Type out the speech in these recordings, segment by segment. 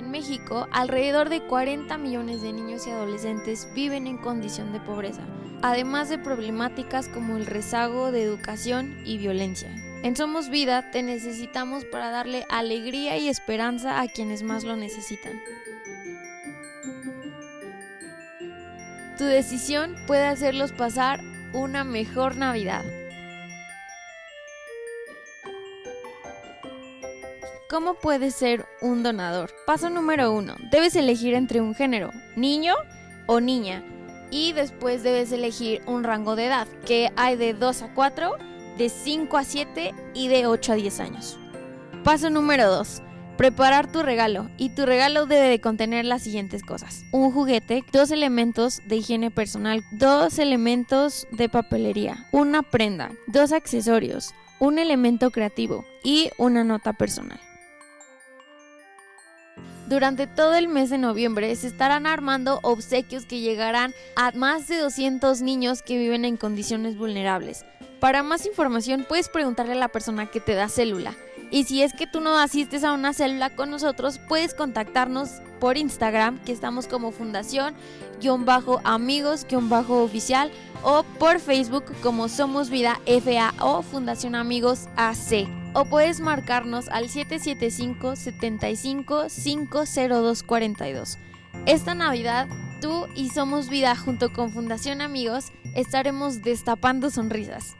En México, alrededor de 40 millones de niños y adolescentes viven en condición de pobreza, además de problemáticas como el rezago de educación y violencia. En Somos Vida te necesitamos para darle alegría y esperanza a quienes más lo necesitan. Tu decisión puede hacerlos pasar una mejor Navidad. ¿Cómo puedes ser un donador? Paso número 1. Debes elegir entre un género, niño o niña. Y después debes elegir un rango de edad, que hay de 2 a 4, de 5 a 7 y de 8 a 10 años. Paso número 2. Preparar tu regalo. Y tu regalo debe de contener las siguientes cosas: un juguete, 2 elementos de higiene personal, 2 elementos de papelería, una prenda, 2 accesorios, un elemento creativo y una nota personal. Durante todo el mes de noviembre se estarán armando obsequios que llegarán a más de 200 niños que viven en condiciones vulnerables. Para más información puedes preguntarle a la persona que te da célula. Y si es que tú no asistes a una célula con nosotros, puedes contactarnos por Instagram, que estamos como fundación-amigos-oficial, o por Facebook como Somos Vida FAO Fundación Amigos AC. O puedes marcarnos al 775-75-50242. Esta Navidad, tú y Somos Vida junto con Fundación Amigos estaremos destapando sonrisas.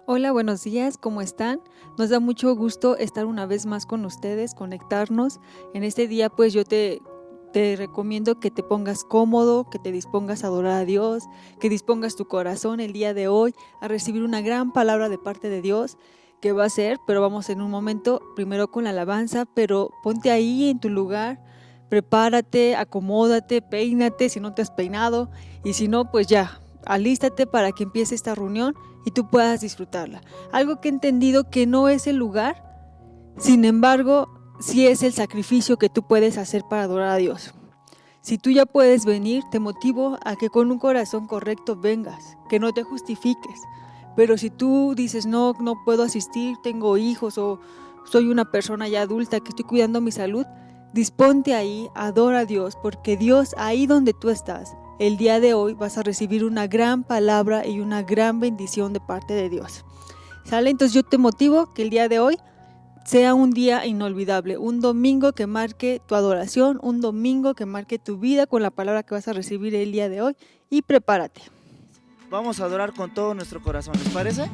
Hola, buenos días, ¿cómo están? Nos da mucho gusto estar una vez más con ustedes, conectarnos. En este día pues yo te recomiendo que te pongas cómodo, que te dispongas a adorar a Dios, que dispongas tu corazón el día de hoy a recibir una gran palabra de parte de Dios que va a ser, pero vamos en un momento primero con la alabanza, pero ponte ahí en tu lugar, prepárate, acomódate, peínate si no te has peinado y si no pues ya, alístate para que empiece esta reunión y tú puedas disfrutarla. Algo que he entendido que no es el lugar, sin embargo, sí es el sacrificio que tú puedes hacer para adorar a Dios. Si tú ya puedes venir, te motivo a que con un corazón correcto vengas, que no te justifiques. Pero si tú dices, no puedo asistir, tengo hijos o soy una persona ya adulta que estoy cuidando mi salud, disponte ahí, adora a Dios, porque Dios ahí donde tú estás, el día de hoy vas a recibir una gran palabra y una gran bendición de parte de Dios. ¿Sale? Entonces yo te motivo que el día de hoy sea un día inolvidable, un domingo que marque tu adoración, un domingo que marque tu vida con la palabra que vas a recibir el día de hoy y prepárate. Vamos a adorar con todo nuestro corazón, ¿les parece?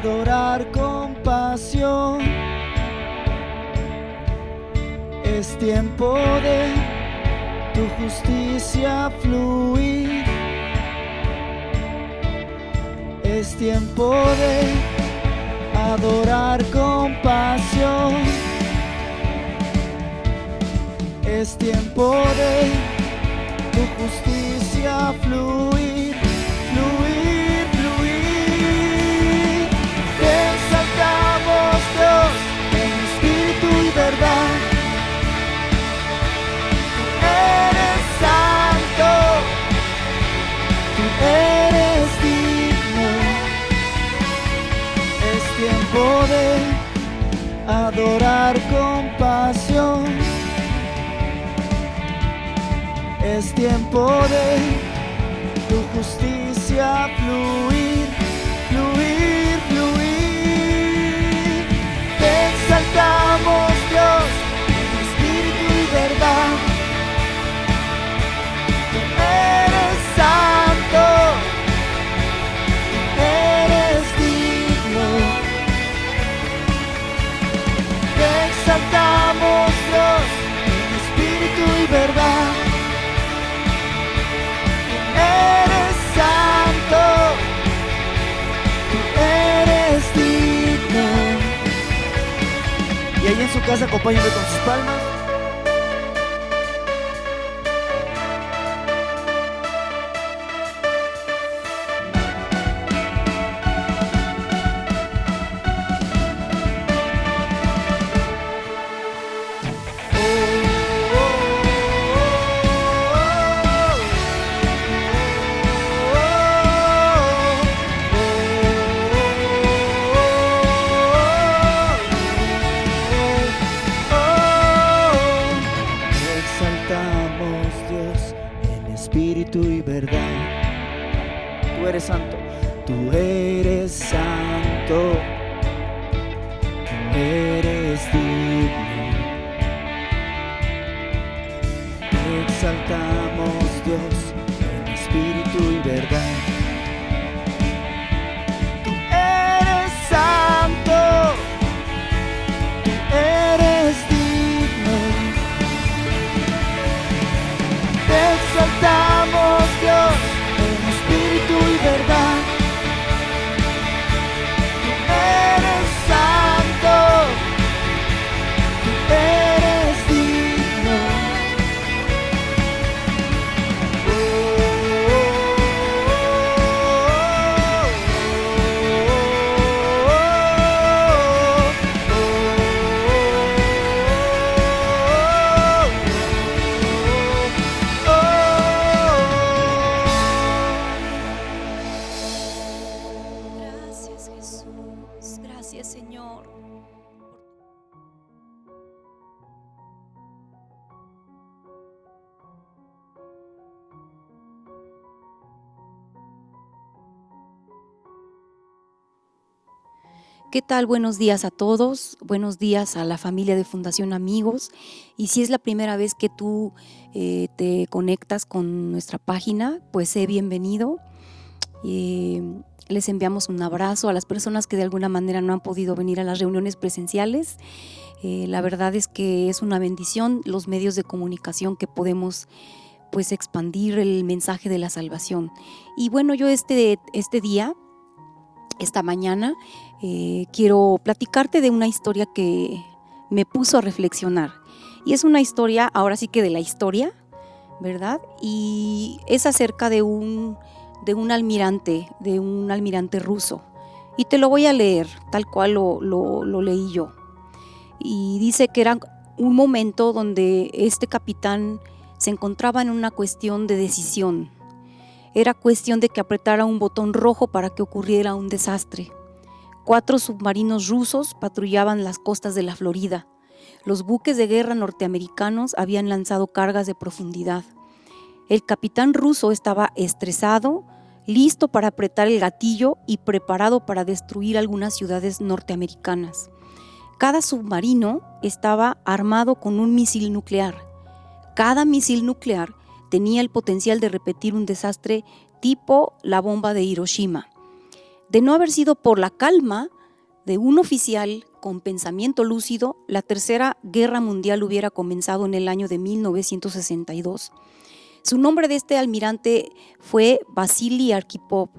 Adorar con pasión, es tiempo de tu justicia fluir, es tiempo de adorar con pasión, es tiempo de tu justicia fluir, fluir, fluir. Te exaltamos, Dios, en espíritu y verdad. Tú eres santo, tú eres digno. Es tiempo de adorar con pasión. Es tiempo de tu justicia fluir, fluir, fluir. Te exaltamos, Dios, en espíritu y verdad. Tú eres santo, tú eres digno. Te exaltamos, Dios, en espíritu y verdad. Eres santo, tú eres digno. Y ahí en su casa acompáñame con sus palmas. eres santo, tú eres santo, tú eres digno. Te exaltamos, Dios, en espíritu y verdad. Tú eres santo, tú eres digno. Te exaltamos, Dios, en espíritu y verdad. Tú eres santo, tú eres digno. Gracias, Jesús. Gracias, Señor. ¿Qué tal? Buenos días a todos, buenos días a la familia de Fundación Amigos. Y si es la primera vez que tú te conectas con nuestra página, pues sé bienvenido. Les enviamos un abrazo a las personas que de alguna manera no han podido venir a las reuniones presenciales. La verdad es que es una bendición los medios de comunicación que podemos pues expandir el mensaje de la salvación. Y bueno, yo esta mañana, quiero platicarte de una historia que me puso a reflexionar. Y es una historia, ahora sí que de la historia, ¿verdad? Y es acerca de un almirante ruso. Y te lo voy a leer, tal cual lo leí yo. Y dice que era un momento donde este capitán se encontraba en una cuestión de decisión. Era cuestión de que apretara un botón rojo para que ocurriera un desastre. 4 submarinos rusos patrullaban las costas de la Florida. Los buques de guerra norteamericanos habían lanzado cargas de profundidad. El capitán ruso estaba estresado, listo para apretar el gatillo y preparado para destruir algunas ciudades norteamericanas. Cada submarino estaba armado con un misil nuclear. Cada misil nuclear tenía el potencial de repetir un desastre tipo la bomba de Hiroshima. De no haber sido por la calma de un oficial con pensamiento lúcido, la Tercera Guerra Mundial hubiera comenzado en el año de 1962. Su nombre de este almirante fue Vasily Arkhipov.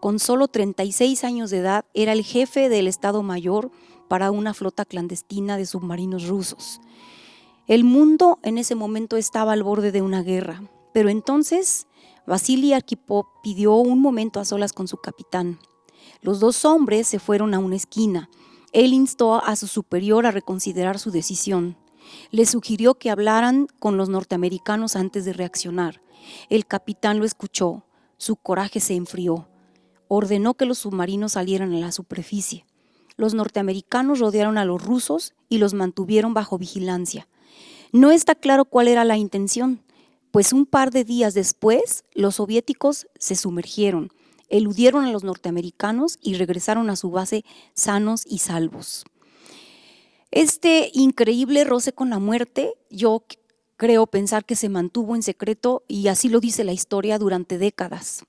Con solo 36 años de edad, era el jefe del Estado Mayor para una flota clandestina de submarinos rusos. El mundo en ese momento estaba al borde de una guerra, pero entonces Vasily Arkhipov pidió un momento a solas con su capitán. Los 2 hombres se fueron a una esquina. Él instó a su superior a reconsiderar su decisión. Le sugirió que hablaran con los norteamericanos antes de reaccionar. El capitán lo escuchó. Su coraje se enfrió. Ordenó que los submarinos salieran a la superficie. Los norteamericanos rodearon a los rusos y los mantuvieron bajo vigilancia. No está claro cuál era la intención, pues un par de días después los soviéticos se sumergieron, eludieron a los norteamericanos y regresaron a su base sanos y salvos. Este increíble roce con la muerte, yo creo pensar que se mantuvo en secreto y así lo dice la historia durante décadas.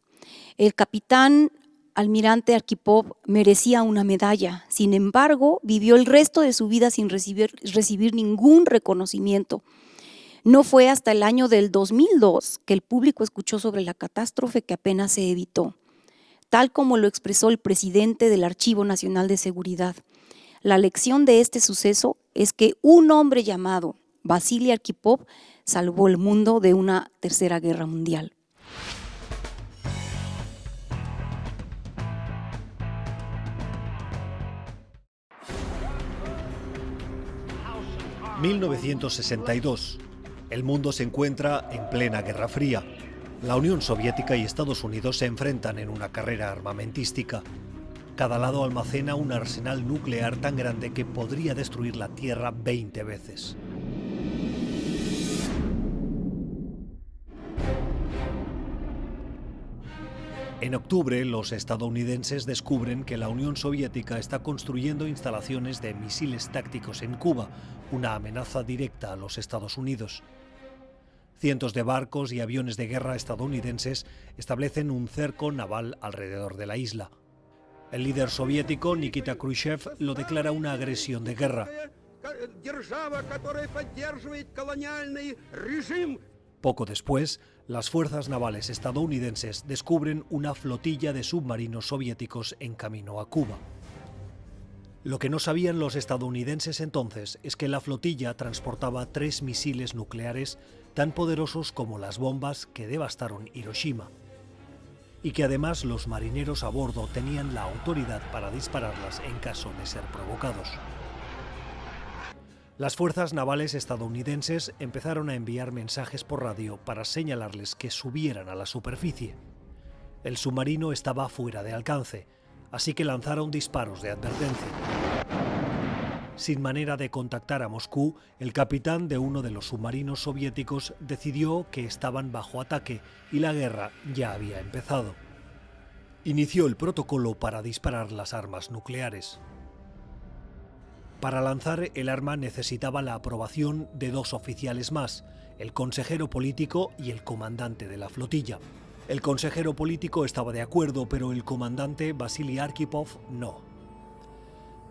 El capitán almirante Arkhipov merecía una medalla, sin embargo, vivió el resto de su vida sin recibir ningún reconocimiento. No fue hasta el año del 2002 que el público escuchó sobre la catástrofe que apenas se evitó, tal como lo expresó el presidente del Archivo Nacional de Seguridad. La lección de este suceso es que un hombre llamado Vasily Arkhipov salvó el mundo de una tercera guerra mundial. ...1962... El mundo se encuentra en plena Guerra Fría. La Unión Soviética y Estados Unidos se enfrentan en una carrera armamentística. Cada lado almacena un arsenal nuclear tan grande que podría destruir la Tierra 20 veces. En octubre, los estadounidenses descubren que la Unión Soviética está construyendo instalaciones de misiles tácticos en Cuba, una amenaza directa a los Estados Unidos. Cientos de barcos y aviones de guerra estadounidenses establecen un cerco naval alrededor de la isla. El líder soviético, Nikita Khrushchev, lo declara una agresión de guerra. Poco después, las fuerzas navales estadounidenses descubren una flotilla de submarinos soviéticos en camino a Cuba. Lo que no sabían los estadounidenses entonces es que la flotilla transportaba 3 misiles nucleares tan poderosos como las bombas que devastaron Hiroshima, y que además los marineros a bordo tenían la autoridad para dispararlas en caso de ser provocados. Las fuerzas navales estadounidenses empezaron a enviar mensajes por radio para señalarles que subieran a la superficie. El submarino estaba fuera de alcance, así que lanzaron disparos de advertencia. Sin manera de contactar a Moscú, el capitán de uno de los submarinos soviéticos decidió que estaban bajo ataque y la guerra ya había empezado. Inició el protocolo para disparar las armas nucleares. Para lanzar el arma necesitaba la aprobación de 2 oficiales más, el consejero político y el comandante de la flotilla. El consejero político estaba de acuerdo, pero el comandante Vasily Arkhipov no.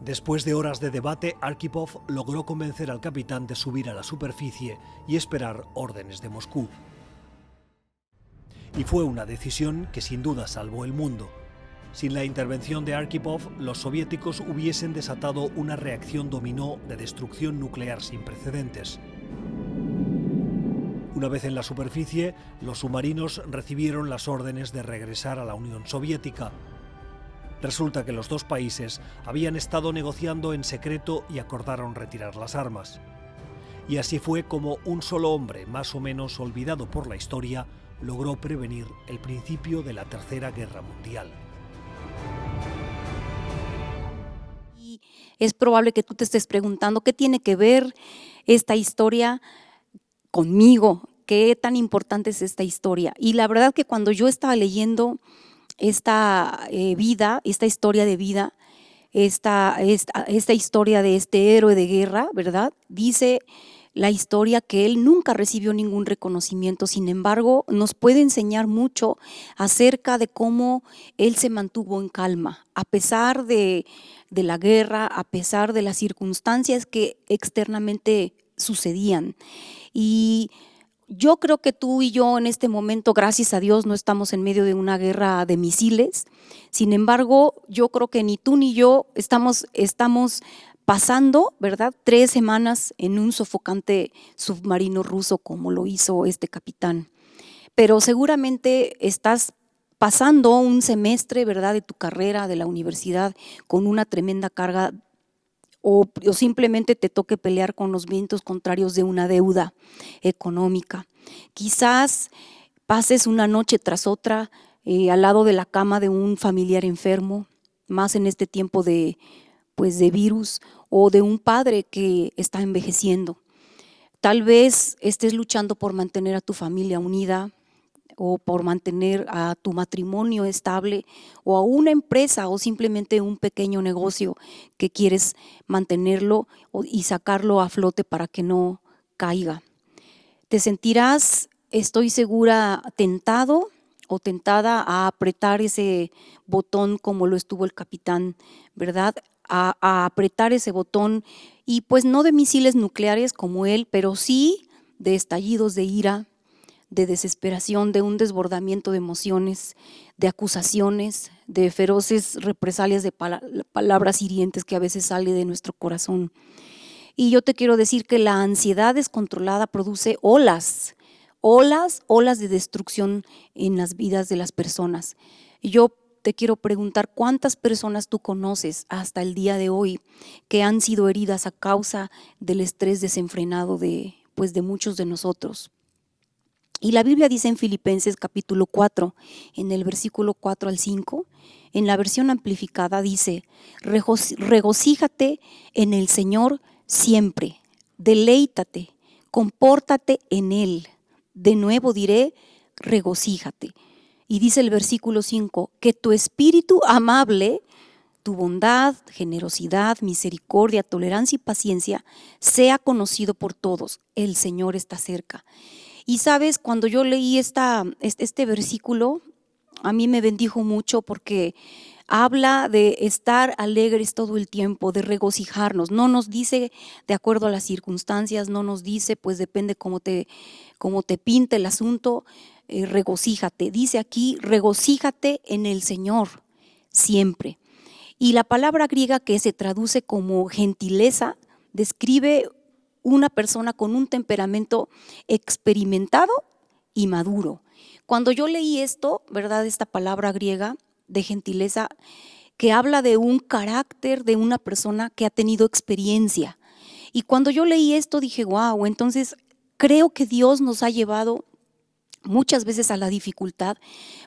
Después de horas de debate, Arkhipov logró convencer al capitán de subir a la superficie y esperar órdenes de Moscú. Y fue una decisión que sin duda salvó el mundo. Sin la intervención de Arkhipov, los soviéticos hubiesen desatado una reacción dominó de destrucción nuclear sin precedentes. Una vez en la superficie, los submarinos recibieron las órdenes de regresar a la Unión Soviética. Resulta que los 2 países habían estado negociando en secreto y acordaron retirar las armas. Y así fue como un solo hombre, más o menos olvidado por la historia, logró prevenir el principio de la Tercera Guerra Mundial. Y es probable que tú te estés preguntando qué tiene que ver esta historia conmigo, qué tan importante es esta historia. Y la verdad que cuando yo estaba leyendo esta historia de vida, esta historia de este héroe de guerra, ¿verdad? Dice la historia que él nunca recibió ningún reconocimiento, sin embargo, nos puede enseñar mucho acerca de cómo él se mantuvo en calma, a pesar de la guerra, a pesar de las circunstancias que externamente sucedían. Y yo creo que tú y yo en este momento, gracias a Dios, no estamos en medio de una guerra de misiles. Sin embargo, yo creo que ni tú ni yo estamos pasando, ¿verdad?, 3 semanas en un sofocante submarino ruso como lo hizo este capitán. Pero seguramente estás pasando un semestre, ¿verdad?, de tu carrera, de la universidad, con una tremenda carga, o simplemente te toque pelear con los vientos contrarios de una deuda económica. Quizás pases una noche tras otra al lado de la cama de un familiar enfermo, más en este tiempo de virus, o de un padre que está envejeciendo. Tal vez estés luchando por mantener a tu familia unida, o por mantener a tu matrimonio estable, o a una empresa, o simplemente un pequeño negocio que quieres mantenerlo y sacarlo a flote para que no caiga. Te sentirás, estoy segura, tentado o tentada a apretar ese botón como lo estuvo el capitán, ¿verdad? A apretar ese botón, y pues no de misiles nucleares como él, pero sí de estallidos de ira, de desesperación, de un desbordamiento de emociones, de acusaciones, de feroces represalias, de palabras hirientes que a veces salen de nuestro corazón. Y yo te quiero decir que la ansiedad descontrolada produce olas de destrucción en las vidas de las personas. Y yo te quiero preguntar, ¿cuántas personas tú conoces hasta el día de hoy que han sido heridas a causa del estrés desenfrenado de muchos de nosotros? Y la Biblia dice en Filipenses capítulo 4, en el versículo 4 al 5, en la versión amplificada dice: regocíjate en el Señor siempre, deleítate, compórtate en Él. De nuevo diré, regocíjate. Y dice el versículo 5, que tu espíritu amable, tu bondad, generosidad, misericordia, tolerancia y paciencia sea conocido por todos. El Señor está cerca. Y sabes, cuando yo leí este versículo, a mí me bendijo mucho porque habla de estar alegres todo el tiempo, de regocijarnos. No nos dice de acuerdo a las circunstancias, no nos dice, pues depende cómo te pinte el asunto, regocíjate. Dice aquí, regocíjate en el Señor siempre. Y la palabra griega que se traduce como gentileza describe una persona con un temperamento experimentado y maduro. Cuando yo leí esto, ¿verdad? Esta palabra griega de gentileza que habla de un carácter de una persona que ha tenido experiencia. Y cuando yo leí esto dije, wow, entonces creo que Dios nos ha llevado muchas veces a la dificultad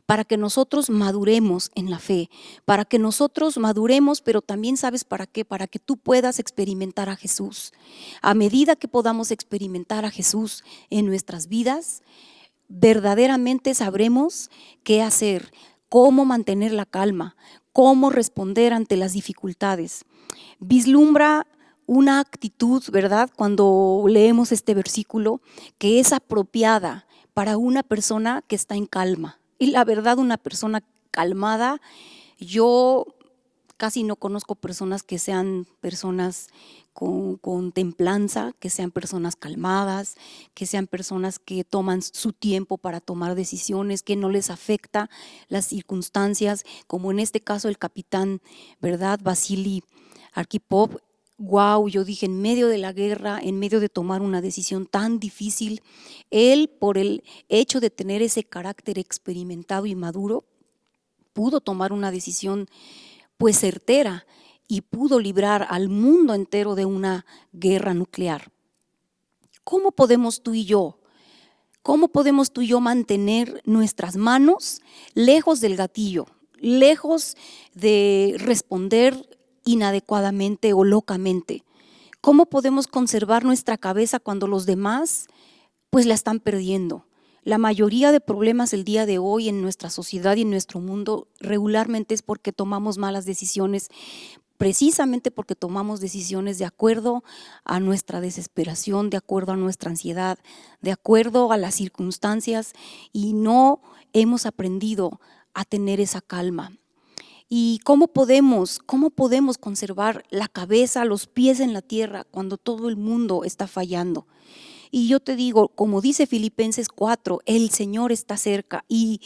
para que nosotros maduremos en la fe, para que nosotros maduremos, pero también ¿sabes para qué? Para que tú puedas experimentar a Jesús. A medida que podamos experimentar a Jesús en nuestras vidas, verdaderamente sabremos qué hacer, cómo mantener la calma, cómo responder ante las dificultades. Vislumbra una actitud, ¿verdad? Cuando leemos este versículo, que es apropiada para una persona que está en calma. Y la verdad, una persona calmada, yo casi no conozco personas que sean personas con templanza, que sean personas calmadas, que sean personas que toman su tiempo para tomar decisiones, que no les afecta las circunstancias, como en este caso el capitán, ¿verdad? Vasily Arkhipov. Wow, yo dije, en medio de la guerra, en medio de tomar una decisión tan difícil, él, por el hecho de tener ese carácter experimentado y maduro, pudo tomar una decisión pues certera y pudo librar al mundo entero de una guerra nuclear. ¿Cómo podemos tú y yo mantener nuestras manos lejos del gatillo, lejos de responder inadecuadamente o locamente? ¿Cómo podemos conservar nuestra cabeza cuando los demás pues la están perdiendo? La mayoría de problemas el día de hoy en nuestra sociedad y en nuestro mundo regularmente es porque tomamos malas decisiones, precisamente porque tomamos decisiones de acuerdo a nuestra desesperación, de acuerdo a nuestra ansiedad, de acuerdo a las circunstancias, y no hemos aprendido a tener esa calma. ¿Y cómo podemos conservar la cabeza, los pies en la tierra cuando todo el mundo está fallando? Y yo te digo, como dice Filipenses 4, el Señor está cerca, y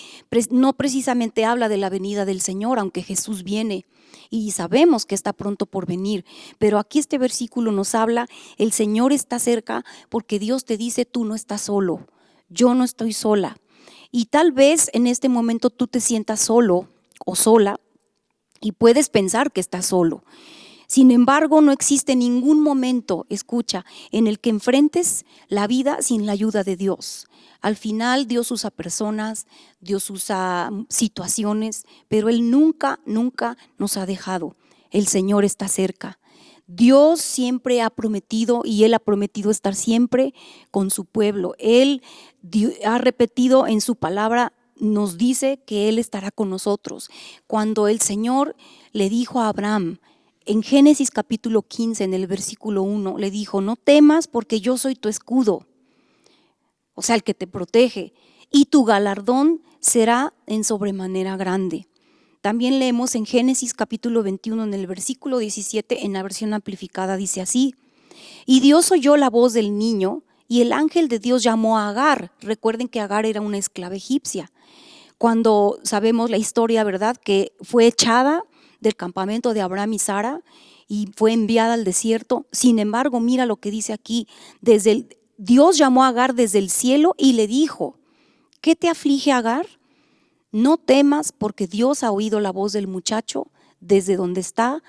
no precisamente habla de la venida del Señor, aunque Jesús viene y sabemos que está pronto por venir, pero aquí este versículo nos habla, el Señor está cerca, porque Dios te dice, tú no estás solo, yo no estoy sola. Y tal vez en este momento tú te sientas solo o sola y puedes pensar que estás solo. Sin embargo, no existe ningún momento, escucha, en el que enfrentes la vida sin la ayuda de Dios. Al final Dios usa personas, Dios usa situaciones, pero Él nunca nos ha dejado. El Señor está cerca. Dios siempre ha prometido, y Él ha prometido estar siempre con su pueblo. Él ha repetido en su palabra, nos dice que Él estará con nosotros. Cuando el Señor le dijo a Abraham, en Génesis capítulo 15, en el versículo 1, le dijo, no temas porque yo soy tu escudo, o sea, el que te protege, y tu galardón será en sobremanera grande. También leemos en Génesis capítulo 21, en el versículo 17, en la versión amplificada, dice así, y Dios oyó la voz del niño, y el ángel de Dios llamó a Agar. Recuerden que Agar era una esclava egipcia. Cuando sabemos la historia, ¿verdad?, que fue echada del campamento de Abraham y Sara y fue enviada al desierto. Sin embargo, mira lo que dice aquí, Dios llamó a Agar desde el cielo y le dijo, ¿qué te aflige, Agar? No temas, porque Dios ha oído la voz del muchacho desde donde está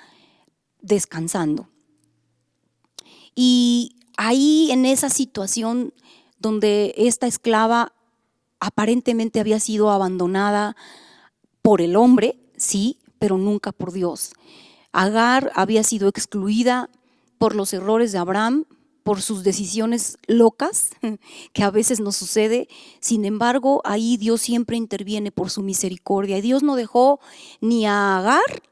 descansando. Y ahí, en esa situación donde esta esclava aparentemente había sido abandonada por el hombre, sí, pero nunca por Dios. Agar había sido excluida por los errores de Abraham, por sus decisiones locas, que a veces nos sucede. Sin embargo, ahí Dios siempre interviene por su misericordia. Y Dios no dejó ni a Agar,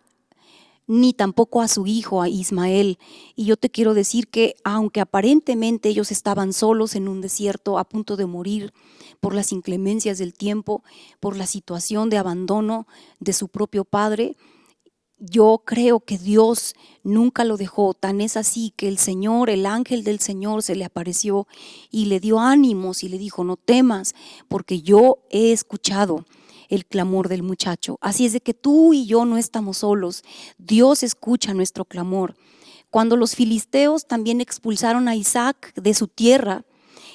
ni tampoco a su hijo, a Ismael. Y yo te quiero decir que aunque aparentemente ellos estaban solos en un desierto, a punto de morir por las inclemencias del tiempo, por la situación de abandono de su propio padre, yo creo que Dios nunca lo dejó. Tan es así que el Señor, el ángel del Señor, se le apareció y le dio ánimos y le dijo: no temas, porque yo he escuchado el clamor del muchacho. Así es de que tú y yo no estamos solos. Dios escucha nuestro clamor. Cuando los filisteos también expulsaron a Isaac de su tierra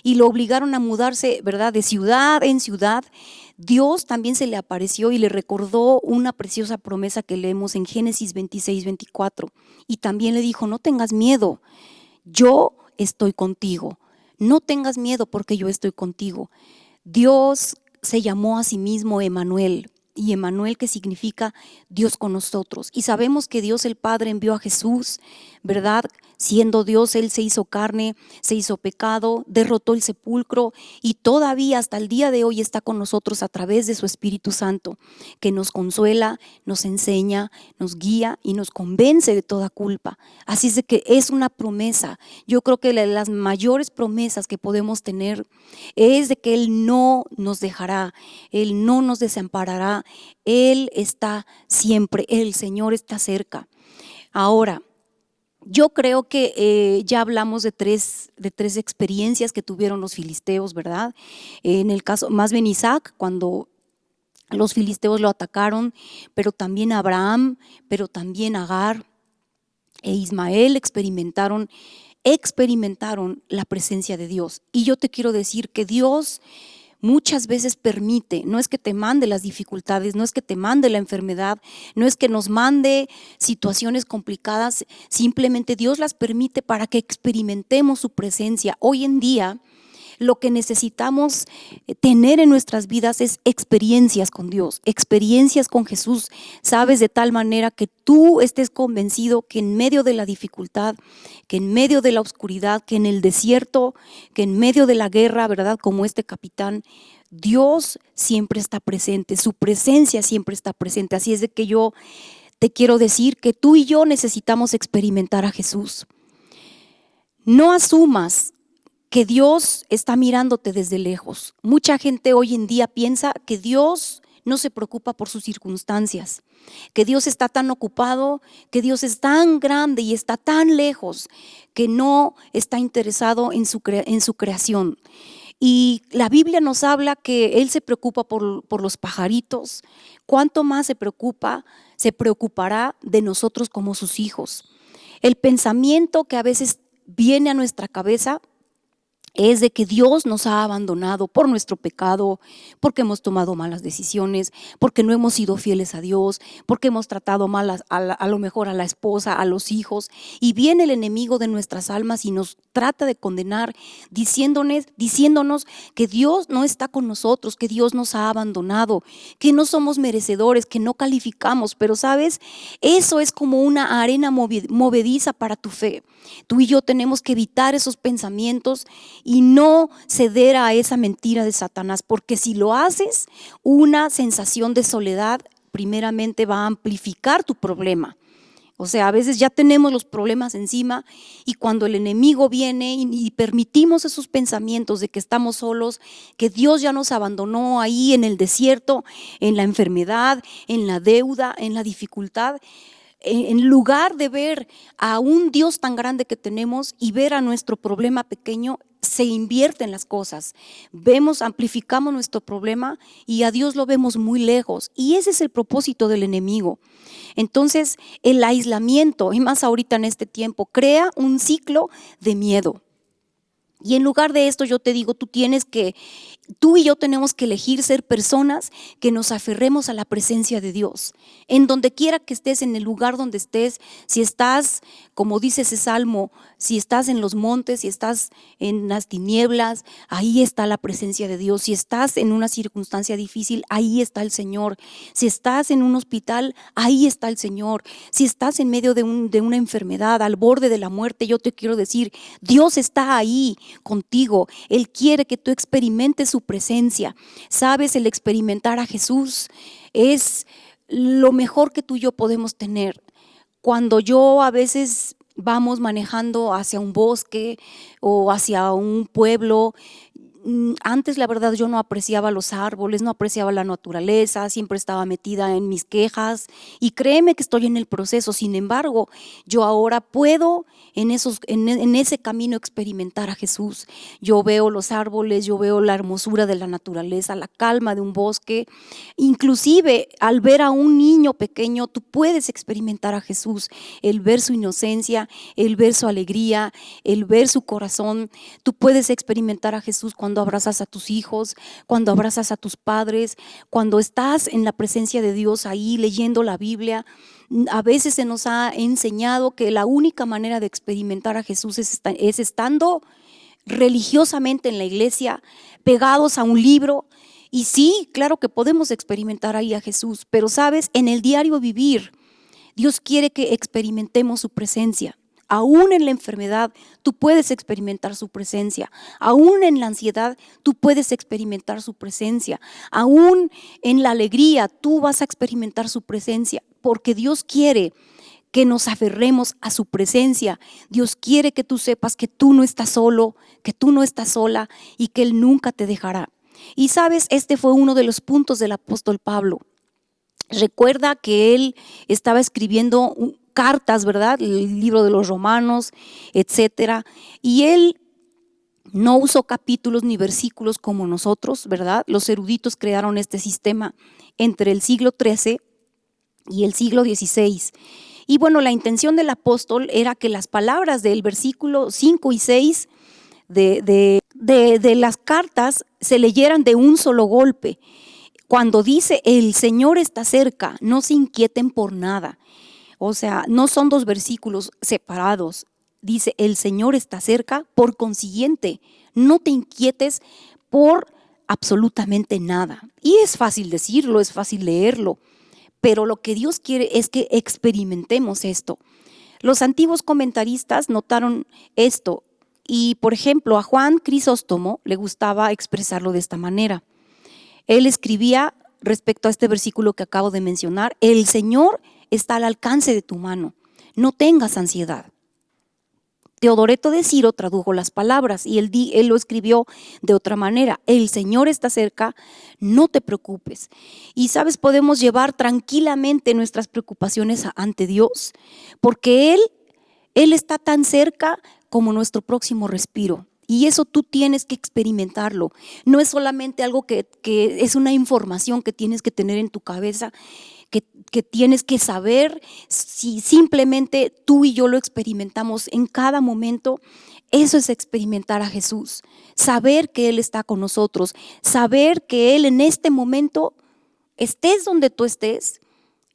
y lo obligaron a mudarse, ¿verdad?, de ciudad en ciudad, Dios también se le apareció y le recordó una preciosa promesa que leemos en Génesis 26-24. Y también le dijo: no tengas miedo, yo estoy contigo. No tengas miedo porque yo estoy contigo. Dios se llamó a sí mismo Emmanuel, y Emmanuel, que significa Dios con nosotros. Y sabemos que Dios el Padre envió a Jesús, ¿verdad? Siendo Dios, Él se hizo carne, se hizo pecado, derrotó el sepulcro y todavía hasta el día de hoy está con nosotros a través de su Espíritu Santo, que nos consuela, nos enseña, nos guía y nos convence de toda culpa. Así es de que es una promesa. Yo creo que las mayores promesas que podemos tener es de que Él no nos dejará, Él no nos desamparará, Él está siempre, el Señor está cerca. Ahora, yo creo que ya hablamos de tres experiencias que tuvieron los filisteos, ¿verdad? En el caso, más bien Isaac, cuando los filisteos lo atacaron, pero también Abraham, pero también Agar e Ismael experimentaron la presencia de Dios. Y yo te quiero decir que Dios muchas veces permite, no es que te mande las dificultades, no es que te mande la enfermedad, no es que nos mande situaciones complicadas, simplemente Dios las permite para que experimentemos su presencia. Hoy en día lo que necesitamos tener en nuestras vidas es experiencias con Dios, experiencias con Jesús, sabes, de tal manera que tú estés convencido que en medio de la dificultad, que en medio de la oscuridad, que en el desierto, que en medio de la guerra, ¿verdad?, como este capitán, Dios siempre está presente, su presencia siempre está presente. Así es de que yo te quiero decir que tú y yo necesitamos experimentar a Jesús. No asumas que Dios está mirándote desde lejos. Mucha gente hoy en día piensa que Dios no se preocupa por sus circunstancias, que Dios está tan ocupado, que Dios es tan grande y está tan lejos que no está interesado en su creación. Y la Biblia nos habla que Él se preocupa por los pajaritos. ¿Cuánto más se preocupará de nosotros como sus hijos? El pensamiento que a veces viene a nuestra cabeza es de que Dios nos ha abandonado por nuestro pecado, porque hemos tomado malas decisiones, porque no hemos sido fieles a Dios, porque hemos tratado mal a lo mejor a la esposa, a los hijos, y viene el enemigo de nuestras almas y nos trata de condenar, diciéndonos que Dios no está con nosotros, que Dios nos ha abandonado, que no somos merecedores, que no calificamos. Pero sabes, eso es como una arena movediza para tu fe. Tú y yo tenemos que evitar esos pensamientos y no ceder a esa mentira de Satanás, porque si lo haces, una sensación de soledad primeramente va a amplificar tu problema. O sea, a veces ya tenemos los problemas encima y cuando el enemigo viene y permitimos esos pensamientos de que estamos solos, que Dios ya nos abandonó ahí en el desierto, en la enfermedad, en la deuda, en la dificultad, en lugar de ver a un Dios tan grande que tenemos y ver a nuestro problema pequeño, se invierten las cosas. Amplificamos nuestro problema y a Dios lo vemos muy lejos. Y ese es el propósito del enemigo. Entonces, el aislamiento, y más ahorita en este tiempo, crea un ciclo de miedo. Y en lugar de esto yo te digo, tú tienes que Tú y yo tenemos que elegir ser personas que nos aferremos a la presencia de Dios. En donde quiera que estés, en el lugar donde estés, si estás, como dice ese salmo, si estás en los montes, si estás en las tinieblas, ahí está la presencia de Dios. Si estás en una circunstancia difícil, ahí está el Señor. Si estás en un hospital, ahí está el Señor. Si estás en medio de una enfermedad, al borde de la muerte, yo te quiero decir, Dios está ahí contigo. Él quiere que tú experimentes su presencia. Sabes, el experimentar a Jesús es lo mejor que tú y yo podemos tener. Cuando yo a veces vamos manejando hacia un bosque o hacia un pueblo, antes la verdad yo no apreciaba los árboles, no apreciaba la naturaleza, siempre estaba metida en mis quejas y créeme que estoy en el proceso. Sin embargo, yo ahora puedo en ese camino experimentar a Jesús. Yo veo los árboles, yo veo la hermosura de la naturaleza, la calma de un bosque. Inclusive al ver a un niño pequeño, tú puedes experimentar a Jesús, el ver su inocencia, el ver su alegría, el ver su corazón. Tú puedes experimentar a Jesús cuando abrazas a tus hijos, cuando abrazas a tus padres, cuando estás en la presencia de Dios ahí leyendo la Biblia. A veces se nos ha enseñado que la única manera de experimentar a Jesús es estando religiosamente en la iglesia, pegados a un libro. Y sí, claro que podemos experimentar ahí a Jesús, pero sabes, en el diario vivir, Dios quiere que experimentemos su presencia. Aún en la enfermedad, tú puedes experimentar su presencia. Aún en la ansiedad, tú puedes experimentar su presencia. Aún en la alegría, tú vas a experimentar su presencia. Porque Dios quiere que nos aferremos a su presencia. Dios quiere que tú sepas que tú no estás solo, que tú no estás sola y que Él nunca te dejará. Y sabes, este fue uno de los puntos del apóstol Pablo. Recuerda que él estaba escribiendo cartas, ¿verdad? El libro de los Romanos, etcétera. Y él no usó capítulos ni versículos como nosotros, ¿verdad? Los eruditos crearon este sistema entre el siglo XIII y el siglo XVI. Y bueno, la intención del apóstol era que las palabras del versículo 5 y 6 de las cartas se leyeran de un solo golpe. Cuando dice el Señor está cerca, no se inquieten por nada. O sea, no son dos versículos separados. Dice el Señor está cerca, por consiguiente, no te inquietes por absolutamente nada. Y es fácil decirlo, es fácil leerlo, pero lo que Dios quiere es que experimentemos esto. Los antiguos comentaristas notaron esto y, por ejemplo, a Juan Crisóstomo le gustaba expresarlo de esta manera. Él escribía respecto a este versículo que acabo de mencionar: el Señor está al alcance de tu mano, no tengas ansiedad. Teodoreto de Ciro tradujo las palabras y él lo escribió de otra manera: el Señor está cerca, no te preocupes. Y sabes, podemos llevar tranquilamente nuestras preocupaciones ante Dios, porque Él está tan cerca como nuestro próximo respiro. Y eso tú tienes que experimentarlo. No es solamente algo que es una información que tienes que tener en tu cabeza, que tienes que saber. Si simplemente tú y yo lo experimentamos en cada momento, eso es experimentar a Jesús. Saber que Él está con nosotros, saber que Él en este momento, estés donde tú estés,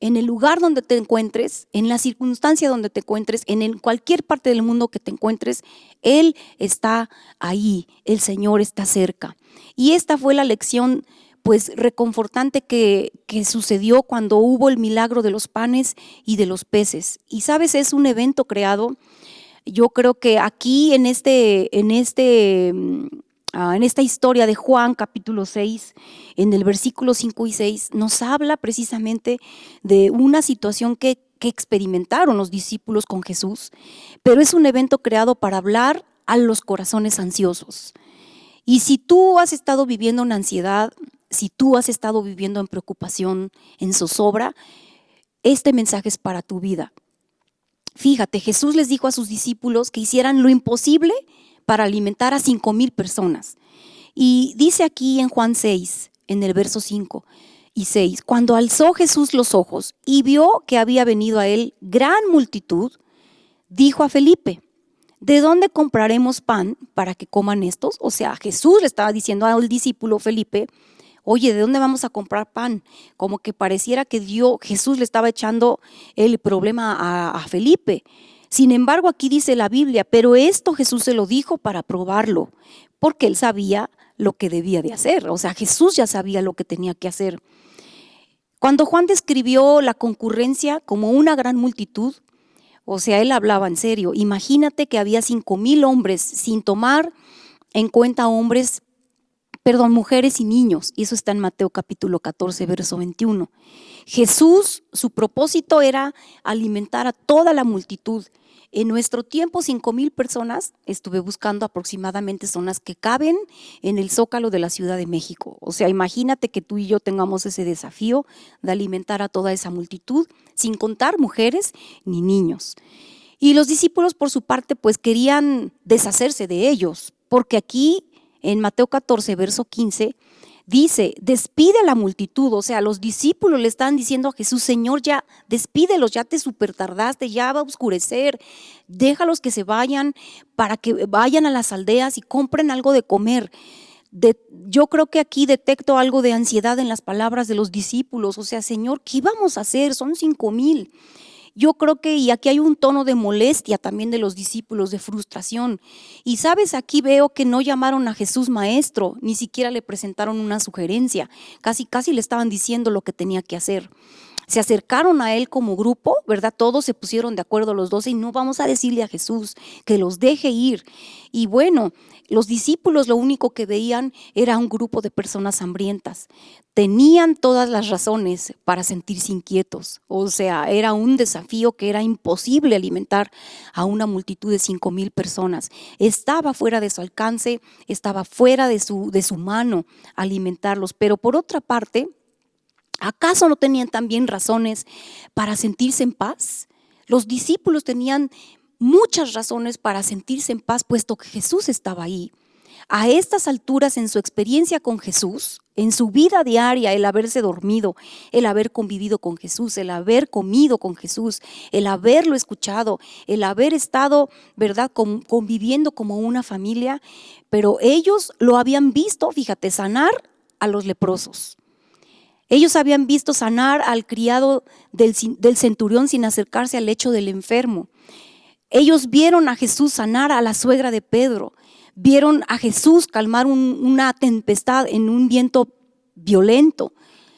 en el lugar donde te encuentres, en la circunstancia donde te encuentres, en cualquier parte del mundo que te encuentres, Él está ahí, el Señor está cerca. Y esta fue la lección pues reconfortante que sucedió cuando hubo el milagro de los panes y de los peces. Y sabes, es un evento creado. Yo creo que aquí en esta historia de Juan capítulo 6, en el versículo 5 y 6, nos habla precisamente de una situación que experimentaron los discípulos con Jesús, pero es un evento creado para hablar a los corazones ansiosos. Y si tú has estado viviendo en ansiedad, si tú has estado viviendo en preocupación, en zozobra, este mensaje es para tu vida. Fíjate, Jesús les dijo a sus discípulos que hicieran lo imposible para alimentar a 5,000 personas. Y dice aquí en Juan 6, en el verso 5 y 6, cuando alzó Jesús los ojos y vio que había venido a él gran multitud, dijo a Felipe: ¿de dónde compraremos pan para que coman estos? O sea, Jesús le estaba diciendo al discípulo Felipe, oye, ¿de dónde vamos a comprar pan? Como que pareciera que Jesús le estaba echando el problema a Felipe. Sin embargo, aquí dice la Biblia, pero esto Jesús se lo dijo para probarlo, porque él sabía lo que debía de hacer. O sea, Jesús ya sabía lo que tenía que hacer. Cuando Juan describió la concurrencia como una gran multitud, o sea, él hablaba en serio. Imagínate que había 5,000 hombres, sin tomar en cuenta mujeres y niños. Y eso está en Mateo capítulo 14, verso 21. Jesús, su propósito era alimentar a toda la multitud. En nuestro tiempo, 5,000 personas, estuve buscando aproximadamente, son las que caben en el Zócalo de la Ciudad de México. O sea, imagínate que tú y yo tengamos ese desafío de alimentar a toda esa multitud, sin contar mujeres ni niños. Y los discípulos, por su parte, pues querían deshacerse de ellos, porque aquí en Mateo 14, verso 15, dice, despide a la multitud. O sea, los discípulos le están diciendo a Jesús, Señor, ya despídelos, ya te super tardaste, ya va a oscurecer, déjalos que se vayan para que vayan a las aldeas y compren algo de comer. Yo creo que aquí detecto algo de ansiedad en las palabras de los discípulos. O sea, Señor, ¿qué vamos a hacer? Son 5,000. Yo creo que, y aquí hay un tono de molestia también de los discípulos, de frustración. Y sabes, aquí veo que no llamaron a Jesús maestro, ni siquiera le presentaron una sugerencia, casi le estaban diciendo lo que tenía que hacer. Se acercaron a él como grupo, ¿verdad? Todos se pusieron de acuerdo, los 12, y no vamos a decirle a Jesús que los deje ir. Y bueno, los discípulos lo único que veían era un grupo de personas hambrientas. Tenían todas las razones para sentirse inquietos. O sea, era un desafío que era imposible alimentar a una multitud de 5,000 personas. Estaba fuera de su alcance, estaba fuera de su mano alimentarlos. Pero por otra parte, ¿acaso no tenían también razones para sentirse en paz? Los discípulos tenían muchas razones para sentirse en paz, puesto que Jesús estaba ahí. A estas alturas, en su experiencia con Jesús, en su vida diaria, el haberse dormido, el haber convivido con Jesús, el haber comido con Jesús, el haberlo escuchado, el haber estado, ¿verdad?, conviviendo como una familia, pero ellos lo habían visto, fíjate, sanar a los leprosos. Ellos habían visto sanar al criado del centurión sin acercarse al lecho del enfermo. Ellos vieron a Jesús sanar a la suegra de Pedro. Vieron a Jesús calmar una tempestad en un viento violento.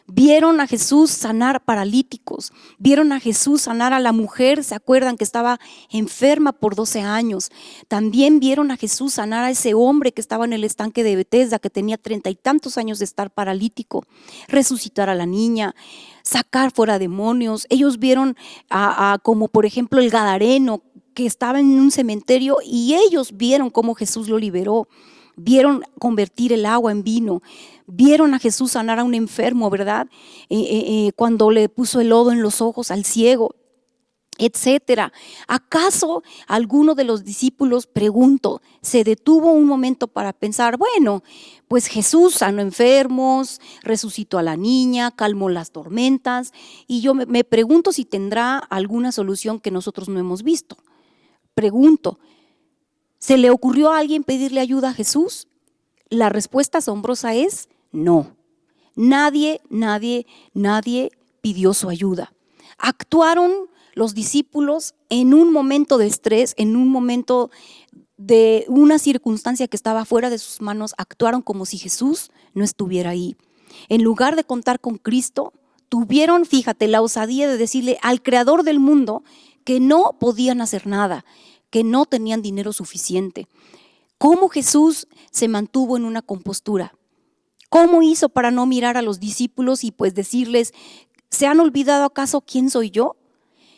Vieron a Jesús sanar paralíticos. Vieron a Jesús sanar a la mujer, ¿se acuerdan?, que estaba enferma por 12 años. También vieron a Jesús sanar a ese hombre que estaba en el estanque de Betesda, que tenía 30 y tantos años de estar paralítico. Resucitar a la niña, sacar fuera demonios. Ellos vieron como por ejemplo el gadareno, que estaba en un cementerio, y ellos vieron cómo Jesús lo liberó. Vieron convertir el agua en vino. Vieron a Jesús sanar a un enfermo, ¿verdad? Cuando le puso el lodo en los ojos al ciego, etcétera. ¿Acaso alguno de los discípulos, pregunto, se detuvo un momento para pensar, bueno, pues Jesús sanó enfermos, resucitó a la niña, calmó las tormentas, y yo me pregunto si tendrá alguna solución que nosotros no hemos visto? Pregunto, ¿se le ocurrió a alguien pedirle ayuda a Jesús? La respuesta asombrosa es no. Nadie pidió su ayuda. Actuaron los discípulos en un momento de estrés, en un momento de una circunstancia que estaba fuera de sus manos, actuaron como si Jesús no estuviera ahí. En lugar de contar con Cristo, tuvieron, fíjate, la osadía de decirle al Creador del mundo que no podían hacer nada, que no tenían dinero suficiente. ¿Cómo Jesús se mantuvo en una compostura? ¿Cómo hizo para no mirar a los discípulos y pues decirles, ¿se han olvidado acaso quién soy yo?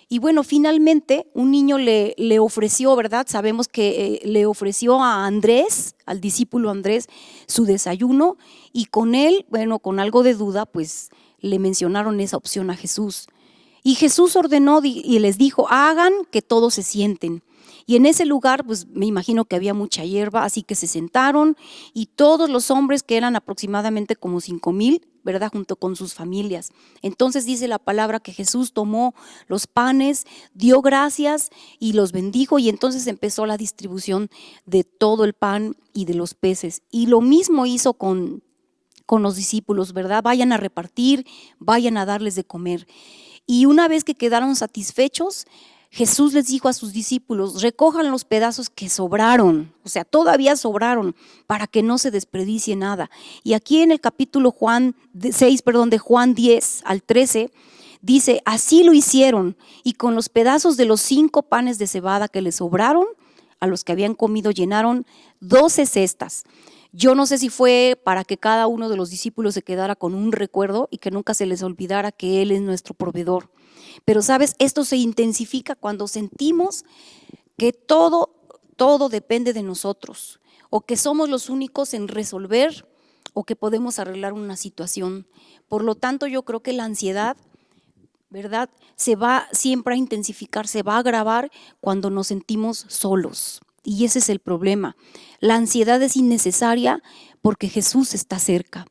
Y bueno, finalmente un niño le ofreció, ¿verdad? Sabemos que le ofreció a Andrés, al discípulo Andrés, su desayuno, y con él, bueno, con algo de duda, pues le mencionaron esa opción a Jesús. Y Jesús ordenó y les dijo, hagan que todos se sienten. Y en ese lugar, pues me imagino que había mucha hierba, así que se sentaron y todos los hombres, que eran aproximadamente como 5,000, ¿verdad? Junto con sus familias. Entonces dice la palabra que Jesús tomó los panes, dio gracias y los bendijo, y entonces empezó la distribución de todo el pan y de los peces. Y lo mismo hizo con los discípulos, ¿verdad? Vayan a repartir, vayan a darles de comer. Y una vez que quedaron satisfechos, Jesús les dijo a sus discípulos: recojan los pedazos que sobraron, o sea, todavía sobraron, para que no se desperdicie nada. Y aquí en el capítulo de Juan 10 al 13, dice: así lo hicieron, y con los pedazos de los 5 panes de cebada que les sobraron, a los que habían comido llenaron 12 cestas. Yo no sé si fue para que cada uno de los discípulos se quedara con un recuerdo y que nunca se les olvidara que Él es nuestro proveedor. Pero sabes, esto se intensifica cuando sentimos que todo depende de nosotros, o que somos los únicos en resolver, o que podemos arreglar una situación. Por lo tanto, yo creo que la ansiedad, ¿verdad?, se va siempre a intensificar, se va a agravar cuando nos sentimos solos. Y ese es el problema. La ansiedad es innecesaria porque Jesús está cerca.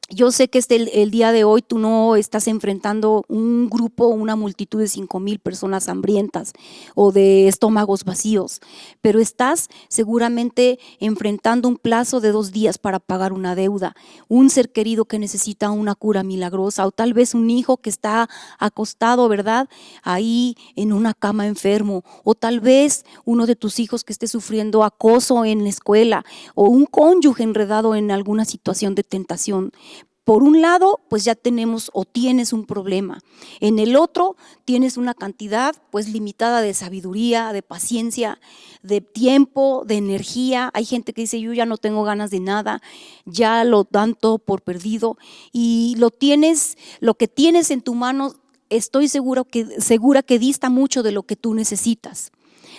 Yo sé que el día de hoy tú no estás enfrentando un grupo, una multitud de 5,000 personas hambrientas o de estómagos vacíos, pero estás seguramente enfrentando un plazo de 2 días para pagar una deuda, un ser querido que necesita una cura milagrosa, o tal vez un hijo que está acostado, ¿verdad?, ahí en una cama enfermo, o tal vez uno de tus hijos que esté sufriendo acoso en la escuela, o un cónyuge enredado en alguna situación de tentación. Por un lado, pues ya tenemos o tienes un problema. En el otro, tienes una cantidad pues limitada de sabiduría, de paciencia, de tiempo, de energía. Hay gente que dice: yo ya no tengo ganas de nada, ya lo dan todo por perdido. Y lo que tienes en tu mano, estoy segura que dista mucho de lo que tú necesitas,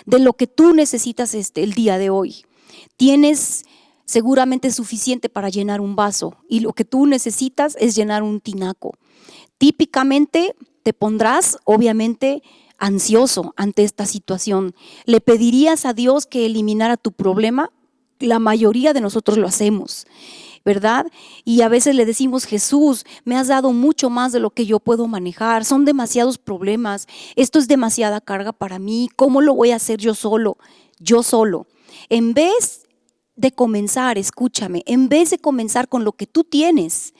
el día de hoy. Tienes seguramente suficiente para llenar un vaso, y lo que tú necesitas es llenar un tinaco. Típicamente te pondrás, obviamente, ansioso ante esta situación. ¿Le pedirías a Dios que eliminara tu problema? La mayoría de nosotros lo hacemos, ¿verdad? Y a veces le decimos: Jesús, me has dado mucho más de lo que yo puedo manejar, son demasiados problemas, esto es demasiada carga para mí, ¿cómo lo voy a hacer yo solo? En vez de comenzar, escúchame, en vez de comenzar con lo que tú tienes,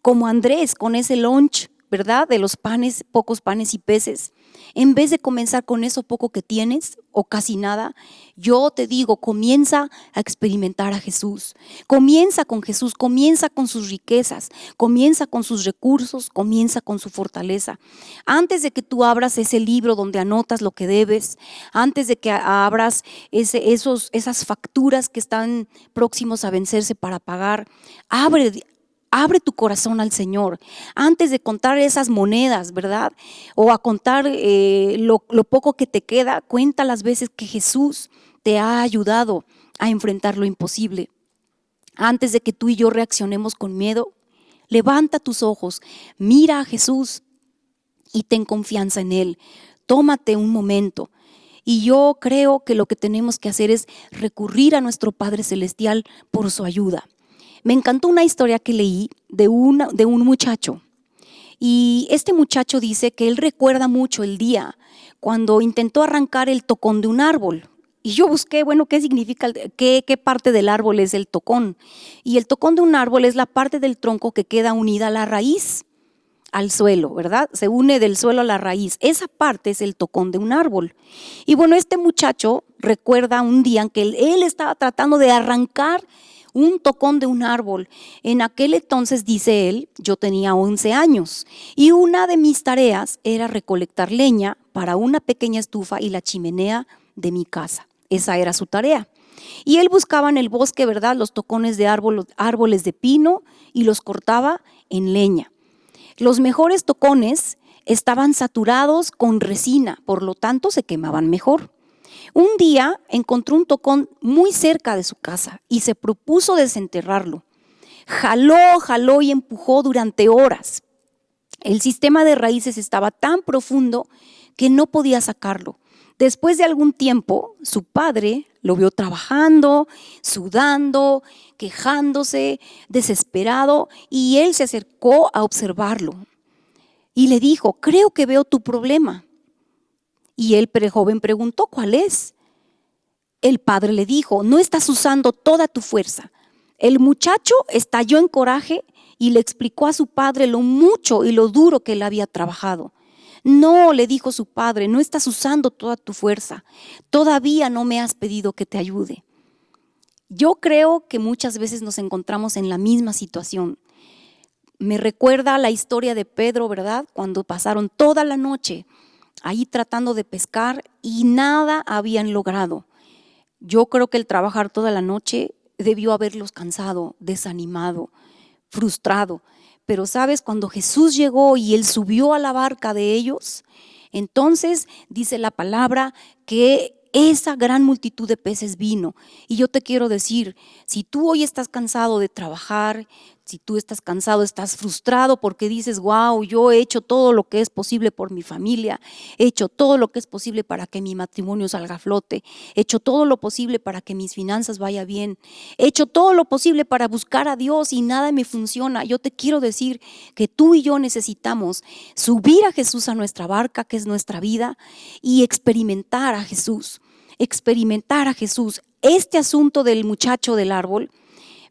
como Andrés con ese lunch, ¿verdad?, de los panes, pocos panes y peces, en vez de comenzar con eso poco que tienes o casi nada, yo te digo: comienza a experimentar a Jesús. Comienza con Jesús, comienza con sus riquezas, comienza con sus recursos, comienza con su fortaleza. Antes de que tú abras ese libro donde anotas lo que debes, antes de que abras esas facturas que están próximos a vencerse para pagar, abre tu corazón al Señor. Antes de contar esas monedas, ¿verdad?, o a contar lo poco que te queda, cuenta las veces que Jesús te ha ayudado a enfrentar lo imposible. Antes de que tú y yo reaccionemos con miedo, levanta tus ojos, mira a Jesús y ten confianza en Él. Tómate un momento. Y yo creo que lo que tenemos que hacer es recurrir a nuestro Padre Celestial por su ayuda. Me encantó una historia que leí de un muchacho, y este muchacho dice que él recuerda mucho el día cuando intentó arrancar el tocón de un árbol. Y yo busqué, ¿qué significa, qué parte del árbol es el tocón? Y el tocón de un árbol es la parte del tronco que queda unida a la raíz, al suelo, ¿verdad? Se une del suelo a la raíz. Esa parte es el tocón de un árbol. Y este muchacho recuerda un día en que él estaba tratando de arrancar un tocón de un árbol. En aquel entonces, dice él, yo tenía 11 años y una de mis tareas era recolectar leña para una pequeña estufa y la chimenea de mi casa. Esa era su tarea. Y él buscaba en el bosque, ¿verdad?, los tocones de árboles de pino, y los cortaba en leña. Los mejores tocones estaban saturados con resina, por lo tanto se quemaban mejor. Un día encontró un tocón muy cerca de su casa y se propuso desenterrarlo. Jaló y empujó durante horas. El sistema de raíces estaba tan profundo que no podía sacarlo. Después de algún tiempo, su padre lo vio trabajando, sudando, quejándose, desesperado, y él se acercó a observarlo y le dijo: creo que veo tu problema. Y el joven preguntó: ¿cuál es? El padre le dijo: no estás usando toda tu fuerza. El muchacho estalló en coraje y le explicó a su padre lo mucho y lo duro que él había trabajado. No, le dijo su padre, no estás usando toda tu fuerza. Todavía no me has pedido que te ayude. Yo creo que muchas veces nos encontramos en la misma situación. Me recuerda la historia de Pedro, ¿verdad? Cuando pasaron toda la noche ahí tratando de pescar y nada habían logrado. Yo creo que el trabajar toda la noche debió haberlos cansado, desanimado, frustrado. Pero sabes, cuando Jesús llegó y él subió a la barca de ellos, entonces dice la palabra que esa gran multitud de peces vino. Y yo te quiero decir, si tú hoy estás cansado de trabajar, si tú estás cansado, estás frustrado porque dices: wow, yo he hecho todo lo que es posible por mi familia, he hecho todo lo que es posible para que mi matrimonio salga a flote, he hecho todo lo posible para que mis finanzas vayan bien, he hecho todo lo posible para buscar a Dios y nada me funciona. Yo te quiero decir que tú y yo necesitamos subir a Jesús a nuestra barca, que es nuestra vida, y experimentar a Jesús, experimentar a Jesús. Este asunto del muchacho del árbol,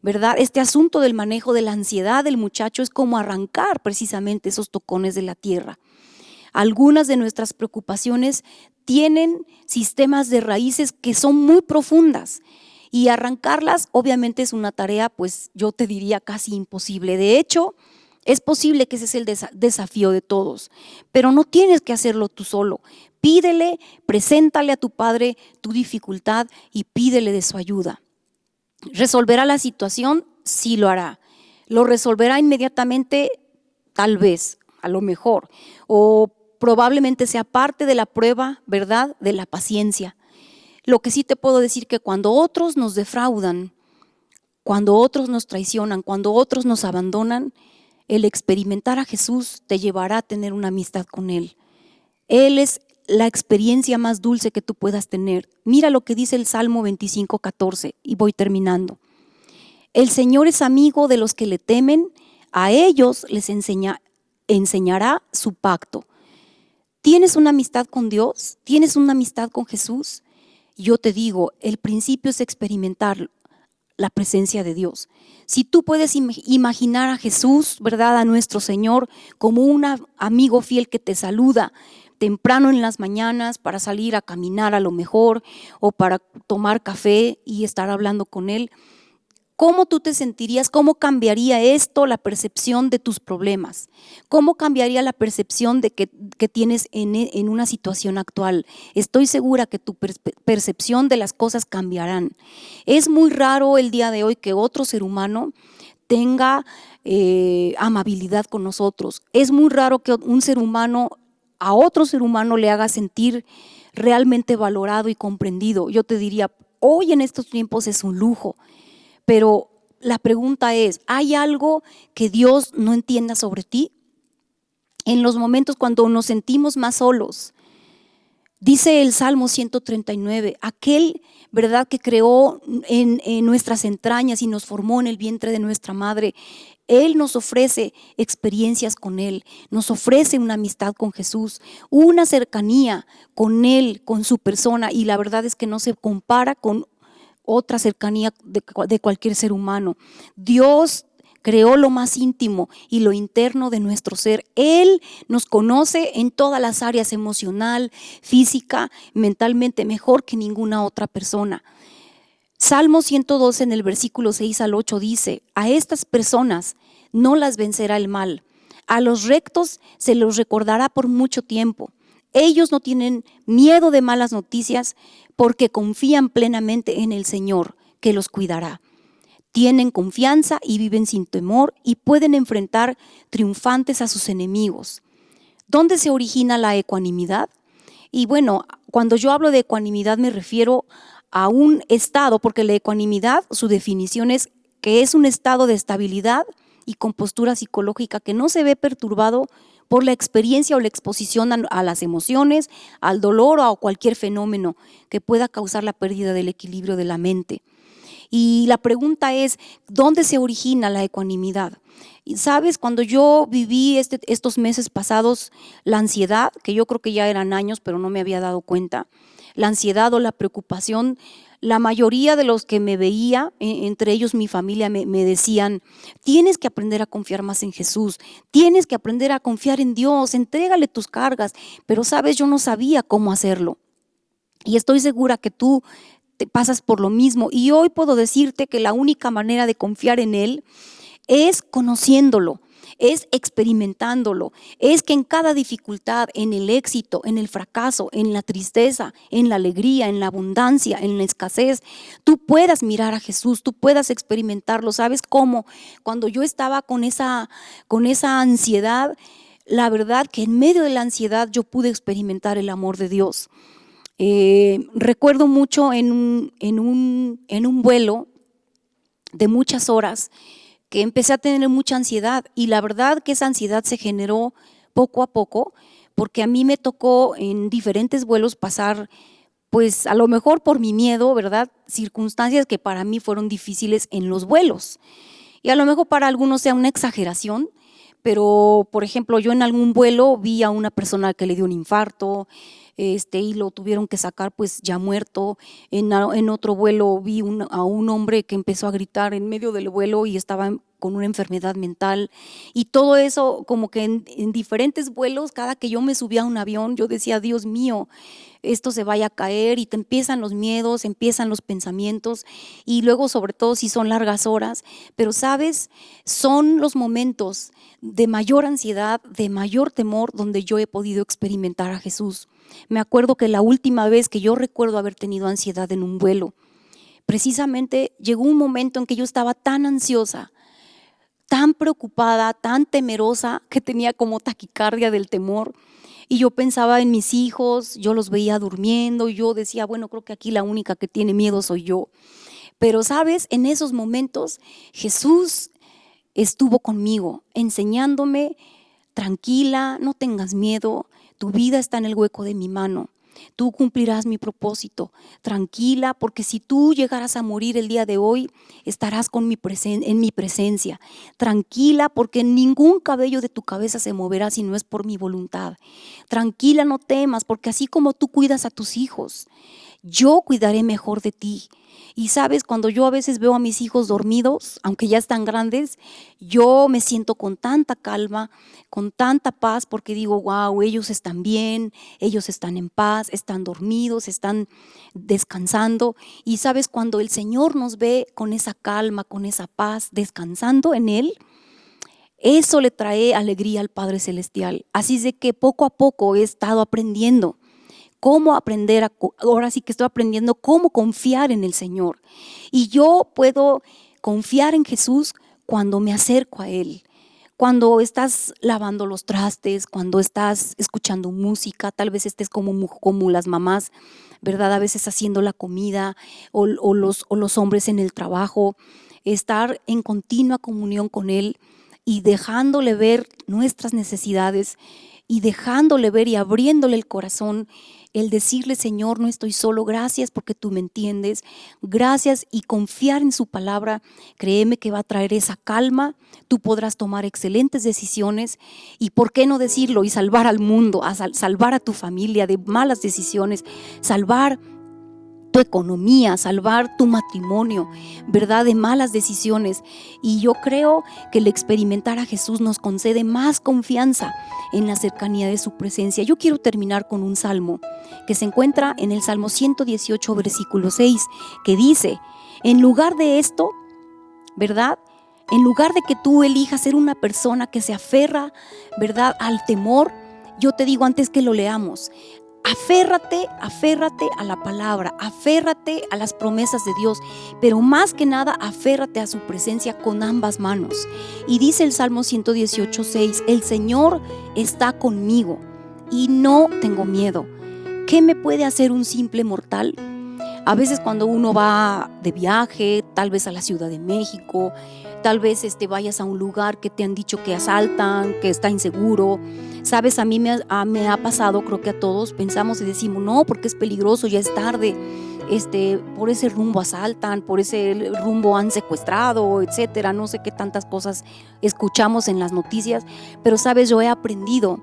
¿verdad? Este asunto del manejo de la ansiedad del muchacho es como arrancar precisamente esos tocones de la tierra. Algunas de nuestras preocupaciones tienen sistemas de raíces que son muy profundas y arrancarlas obviamente es una tarea, pues yo te diría casi imposible. De hecho, es posible que ese es el desafío de todos, pero no tienes que hacerlo tú solo. Pídele, preséntale a tu padre tu dificultad y pídele de su ayuda. ¿Resolverá la situación? Sí lo hará. ¿Lo resolverá inmediatamente? Tal vez, a lo mejor. O probablemente sea parte de la prueba, ¿verdad?, de la paciencia. Lo que sí te puedo decir que cuando otros nos defraudan, cuando otros nos traicionan, cuando otros nos abandonan, el experimentar a Jesús te llevará a tener una amistad con Él. Él es la experiencia más dulce que tú puedas tener. Mira lo que dice el Salmo 25:14 y voy terminando. El Señor es amigo de los que le temen, a ellos les enseñará su pacto. ¿Tienes una amistad con Dios? ¿Tienes una amistad con Jesús? Yo te digo, el principio es experimentar la presencia de Dios. Si tú puedes imaginar a Jesús, ¿verdad?, a nuestro Señor como un amigo fiel que te saluda temprano en las mañanas para salir a caminar a lo mejor o para tomar café y estar hablando con Él, ¿cómo tú te sentirías? ¿Cómo cambiaría esto la percepción de tus problemas? ¿Cómo cambiaría la percepción de que tienes en una situación actual? Estoy segura que tu percepción de las cosas cambiarán. Es muy raro el día de hoy que otro ser humano tenga amabilidad con nosotros. Es muy raro que un ser humano a otro ser humano le haga sentir realmente valorado y comprendido. Yo te diría, hoy en estos tiempos es un lujo, pero la pregunta es, ¿hay algo que Dios no entienda sobre ti? En los momentos cuando nos sentimos más solos, dice el Salmo 139, aquel, ¿verdad?, que creó en nuestras entrañas y nos formó en el vientre de nuestra madre, Él nos ofrece experiencias con Él, nos ofrece una amistad con Jesús, una cercanía con Él, con su persona, y la verdad es que no se compara con otra cercanía de cualquier ser humano. Dios creó lo más íntimo y lo interno de nuestro ser. Él nos conoce en todas las áreas, emocional, física, mentalmente, mejor que ninguna otra persona. Salmo 112 en el versículo 6 al 8 dice, a estas personas no las vencerá el mal, a los rectos se los recordará por mucho tiempo. Ellos no tienen miedo de malas noticias porque confían plenamente en el Señor que los cuidará. Tienen confianza y viven sin temor y pueden enfrentar triunfantes a sus enemigos. ¿Dónde se origina la ecuanimidad? Y bueno, cuando yo hablo de ecuanimidad me refiero a un estado, porque la ecuanimidad, su definición es que es un estado de estabilidad y compostura psicológica que no se ve perturbado por la experiencia o la exposición a las emociones, al dolor o a cualquier fenómeno que pueda causar la pérdida del equilibrio de la mente. Y la pregunta es, ¿dónde se origina la ecuanimidad? Y sabes, cuando yo viví estos meses pasados, la ansiedad, que yo creo que ya eran años, pero no me había dado cuenta, la ansiedad o la preocupación, la mayoría de los que me veía, entre ellos mi familia, me decían, tienes que aprender a confiar más en Jesús, tienes que aprender a confiar en Dios, entrégale tus cargas, pero sabes, yo no sabía cómo hacerlo. Y estoy segura que tú te pasas por lo mismo, y hoy puedo decirte que la única manera de confiar en Él es conociéndolo, es experimentándolo, es que en cada dificultad, en el éxito, en el fracaso, en la tristeza, en la alegría, en la abundancia, en la escasez, tú puedas mirar a Jesús, tú puedas experimentarlo. ¿Sabes cómo? Cuando yo estaba con esa ansiedad, la verdad que en medio de la ansiedad yo pude experimentar el amor de Dios. Recuerdo mucho en un vuelo de muchas horas que empecé a tener mucha ansiedad, y la verdad que esa ansiedad se generó poco a poco, porque a mí me tocó en diferentes vuelos pasar, pues a lo mejor por mi miedo, ¿verdad?, circunstancias que para mí fueron difíciles en los vuelos, y a lo mejor para algunos sea una exageración, pero por ejemplo yo en algún vuelo vi a una persona que le dio un infarto, y lo tuvieron que sacar pues ya muerto. En otro vuelo vi a un hombre que empezó a gritar en medio del vuelo y estaba con una enfermedad mental, y todo eso como que en diferentes vuelos, cada que yo me subía a un avión, yo decía, Dios mío, esto se vaya a caer, y te empiezan los miedos, empiezan los pensamientos, y luego sobre todo si son largas horas, pero sabes, son los momentos de mayor ansiedad, de mayor temor, donde yo he podido experimentar a Jesús. Me acuerdo que la última vez que yo recuerdo haber tenido ansiedad en un vuelo, precisamente llegó un momento en que yo estaba tan ansiosa, tan preocupada, tan temerosa, que tenía como taquicardia del temor, y yo pensaba en mis hijos, yo los veía durmiendo, y yo decía, bueno, creo que aquí la única que tiene miedo soy yo. Pero sabes, en esos momentos Jesús estuvo conmigo, enseñándome, tranquila, no tengas miedo, tu vida está en el hueco de mi mano. Tú cumplirás mi propósito, tranquila, porque si tú llegaras a morir el día de hoy, estarás en mi presencia. Tranquila, porque ningún cabello de tu cabeza se moverá si no es por mi voluntad. Tranquila, no temas, porque así como tú cuidas a tus hijos, yo cuidaré mejor de ti. Y sabes, cuando yo a veces veo a mis hijos dormidos, aunque ya están grandes, yo me siento con tanta calma, con tanta paz, porque digo, wow, ellos están bien, ellos están en paz, están dormidos, están descansando. Y sabes, cuando el Señor nos ve con esa calma, con esa paz, descansando en Él, eso le trae alegría al Padre Celestial. Así es de que poco a poco he estado aprendiendo cómo aprender, ahora sí que estoy aprendiendo cómo confiar en el Señor. Y yo puedo confiar en Jesús cuando me acerco a Él. Cuando estás lavando los trastes, cuando estás escuchando música, tal vez estés como las mamás, ¿verdad? A veces haciendo la comida, o los hombres en el trabajo, estar en continua comunión con Él y dejándole ver nuestras necesidades, y dejándole ver y abriéndole el corazón, el decirle, Señor, no estoy solo, gracias porque tú me entiendes, gracias, y confiar en su palabra, créeme que va a traer esa calma, tú podrás tomar excelentes decisiones, y por qué no decirlo, y salvar al mundo, salvar a tu familia de malas decisiones, salvar tu economía, salvar tu matrimonio, ¿verdad?, de malas decisiones. Y yo creo que el experimentar a Jesús nos concede más confianza en la cercanía de su presencia. Yo quiero terminar con un salmo que se encuentra en el Salmo 118, versículo 6, que dice, en lugar de esto, ¿verdad?, en lugar de que tú elijas ser una persona que se aferra, ¿verdad?, al temor, yo te digo antes que lo leamos, aférrate a la palabra, aférrate a las promesas de Dios, pero más que nada aférrate a su presencia con ambas manos. Y dice el Salmo 118:6, el Señor está conmigo y no tengo miedo. ¿Qué me puede hacer un simple mortal? A veces cuando uno va de viaje, tal vez a la Ciudad de México, tal vez vayas a un lugar que te han dicho que asaltan, que está inseguro. Sabes, a mí me ha pasado, creo que a todos, pensamos y decimos, no, porque es peligroso, ya es tarde, por ese rumbo asaltan, por ese rumbo han secuestrado, etcétera, no sé qué tantas cosas escuchamos en las noticias, pero sabes, yo he aprendido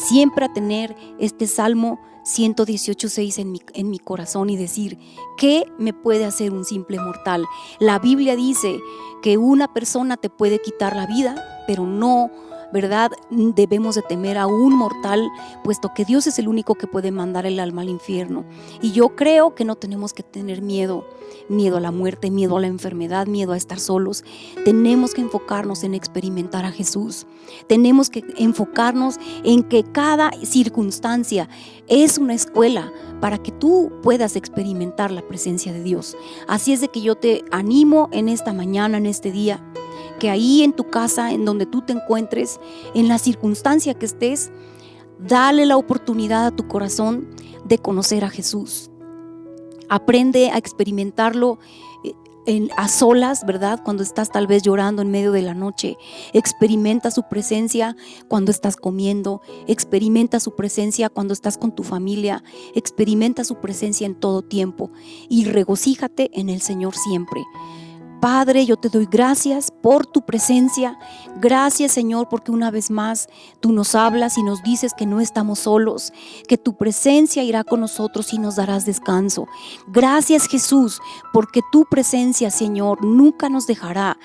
siempre a tener este Salmo 118:6 en mi corazón y decir, ¿qué me puede hacer un simple mortal? La Biblia dice que una persona te puede quitar la vida, pero no, ¿verdad? Debemos de temer a un mortal, puesto que Dios es el único que puede mandar el alma al infierno. Y yo creo que no tenemos que tener miedo a la muerte, miedo a la enfermedad, miedo a estar solos. Tenemos que enfocarnos en experimentar a Jesús. Tenemos que enfocarnos en que cada circunstancia es una escuela para que tú puedas experimentar la presencia de Dios. Así es de que yo te animo en esta mañana, en este día, que ahí en tu casa, en donde tú te encuentres, en la circunstancia que estés, dale la oportunidad a tu corazón de conocer a Jesús. Aprende a experimentarlo a solas, ¿verdad? Cuando estás tal vez llorando en medio de la noche. Experimenta su presencia cuando estás comiendo. Experimenta su presencia cuando estás con tu familia. Experimenta su presencia en todo tiempo y regocíjate en el Señor siempre. Padre, yo te doy gracias por tu presencia. Gracias, Señor, porque una vez más tú nos hablas y nos dices que no estamos solos, que tu presencia irá con nosotros y nos darás descanso. Gracias, Jesús, porque tu presencia, Señor, nunca nos dejará.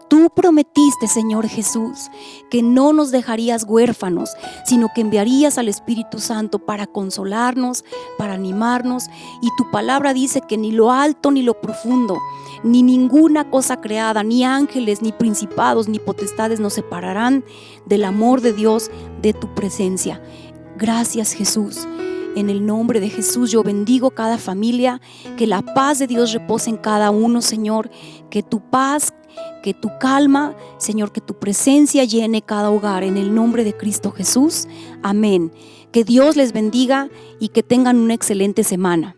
Tú prometiste, Señor Jesús, que no nos dejarías huérfanos, sino que enviarías al Espíritu Santo para consolarnos, para animarnos. Y tu palabra dice que ni lo alto ni lo profundo, ni ninguna cosa creada, ni ángeles, ni principados, ni potestades nos separarán del amor de Dios, de tu presencia. Gracias, Jesús. En el nombre de Jesús yo bendigo cada familia, que la paz de Dios repose en cada uno, Señor, que tu paz, que tu calma, Señor, que tu presencia llene cada hogar, en el nombre de Cristo Jesús. Amén. Que Dios les bendiga y que tengan una excelente semana.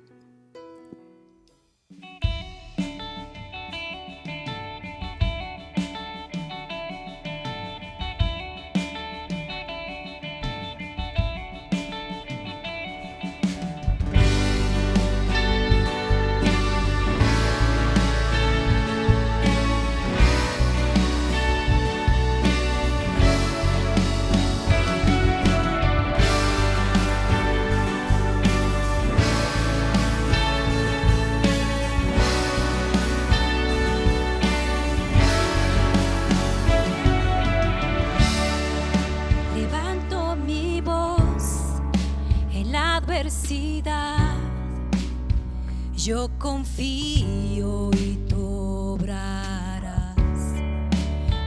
Yo confío y tú obrarás.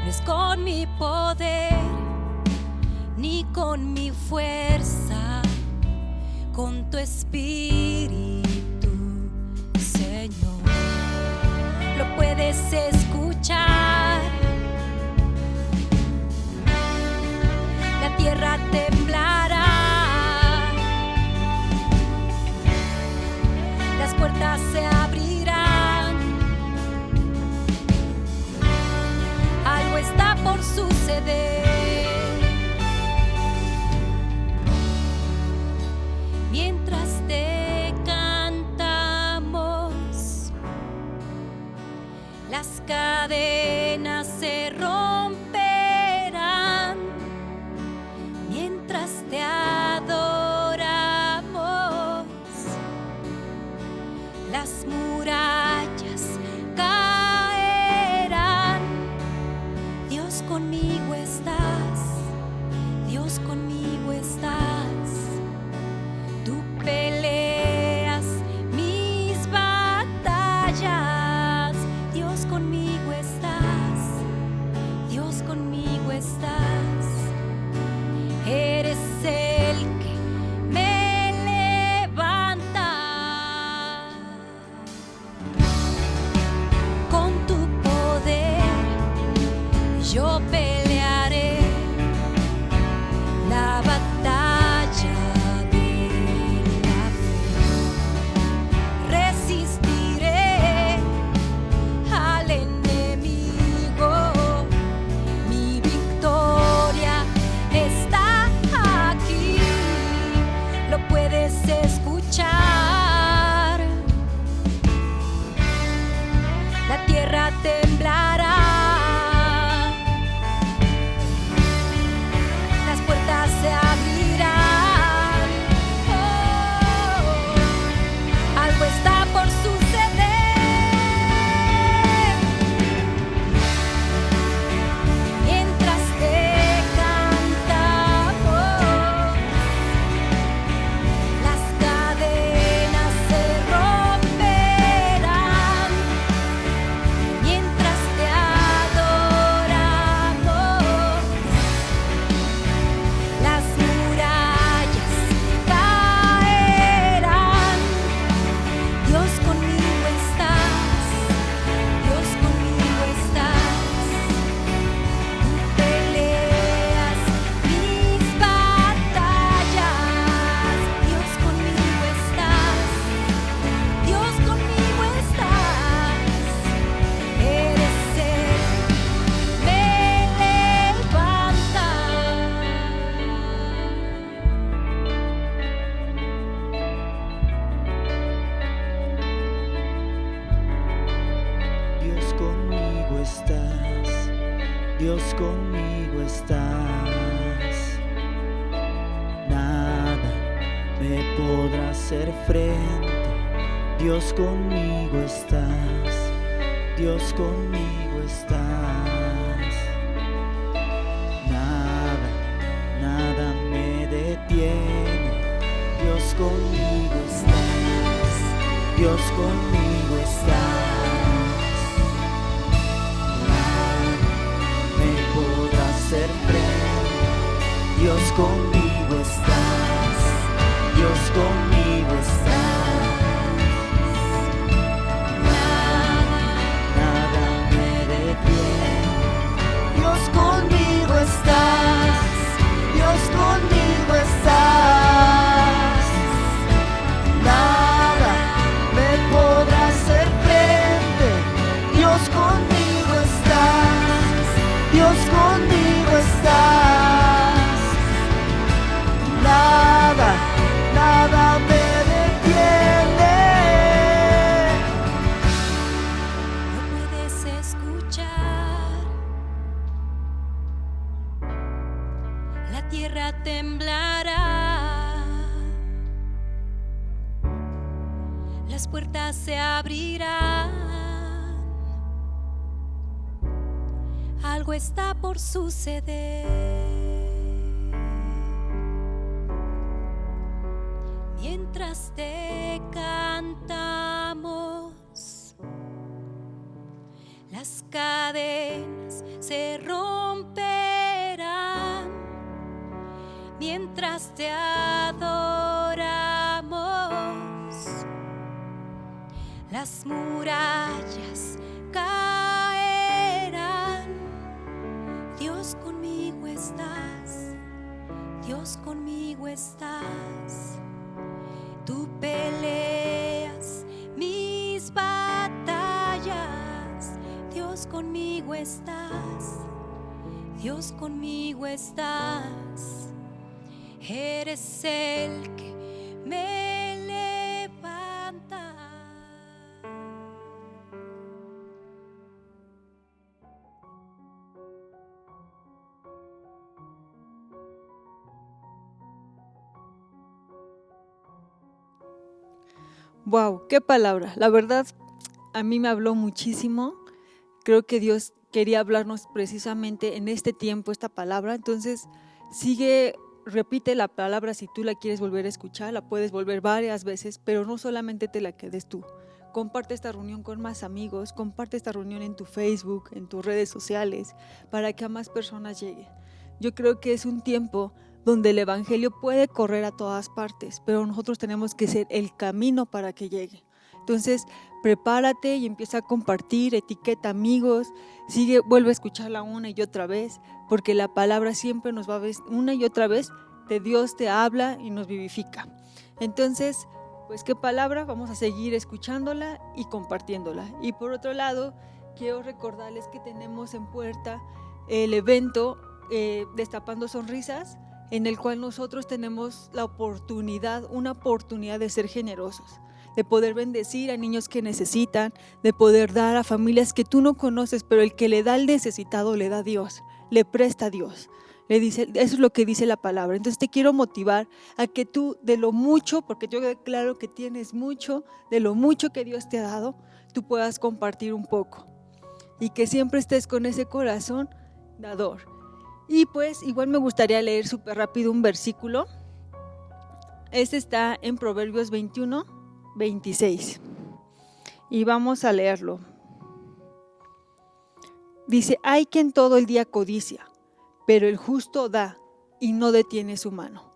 No es con mi poder ni con mi fuerza, con tu espíritu, Señor. Lo puedes escuchar. La tierra temblará. Las puertas se abrirán. Algo está por suceder. Mientras te cantamos, las cadenas se romperán. Mientras te adoramos, las murallas caerán. Dios conmigo estás, Dios conmigo estás. Tú peleas mis batallas. Dios conmigo estás, Dios conmigo estás. Eres el que me levanta. Con tu poder yo pelearé la batalla de la fe. Resistiré Dios conmigo estás. Nada me podrá hacer frente. Dios conmigo estás. Dios conmigo estás. Nada me detiene. Dios conmigo estás. Dios conmigo estás. Nada me podrá hacer frente. Dios conmigo estás. Dios conmigo estás. Dios conmigo estás, Dios conmigo estás. Nada me podrá hacer frente. Dios conmigo estás, Dios conmigo estás. Nada me detiene. No puedes escuchar, la tierra temblará, las puertas se abrirán, algo está por suceder. Mientras te cantamos, las cadenas se romperán. Mientras te adoramos, las murallas caerán. Dios conmigo estás, Dios conmigo estás. Tú peleas mis batallas. Dios conmigo estás, Dios conmigo estás. Eres el que me levanta. Wow, qué palabra. La verdad, a mí me habló muchísimo. Creo que Dios quería hablarnos precisamente en este tiempo esta palabra. Entonces, repite la palabra si tú la quieres volver a escuchar, la puedes volver varias veces, pero no solamente te la quedes tú. Comparte esta reunión con más amigos, comparte esta reunión en tu Facebook, en tus redes sociales, para que a más personas llegue. Yo creo que es un tiempo donde el evangelio puede correr a todas partes, pero nosotros tenemos que ser el camino para que llegue. Entonces, prepárate y empieza a compartir, etiqueta amigos, vuelve a escucharla una y otra vez, porque la palabra siempre nos va a ver una y otra vez, de Dios te habla y nos vivifica. Entonces, pues qué palabra, vamos a seguir escuchándola y compartiéndola. Y por otro lado, quiero recordarles que tenemos en puerta el evento Destapando Sonrisas, en el cual nosotros tenemos una oportunidad de ser generosos, de poder bendecir a niños que necesitan, de poder dar a familias que tú no conoces, pero el que le da al necesitado le da a Dios, le presta a Dios. Le dice, eso es lo que dice la palabra. Entonces te quiero motivar a que tú de lo mucho, porque yo declaro que tienes mucho, de lo mucho que Dios te ha dado, tú puedas compartir un poco y que siempre estés con ese corazón dador. Y pues igual me gustaría leer súper rápido un versículo. Este está en Proverbios 21:26 y vamos a leerlo. Dice, hay quien todo el día codicia, pero el justo da y no detiene su mano.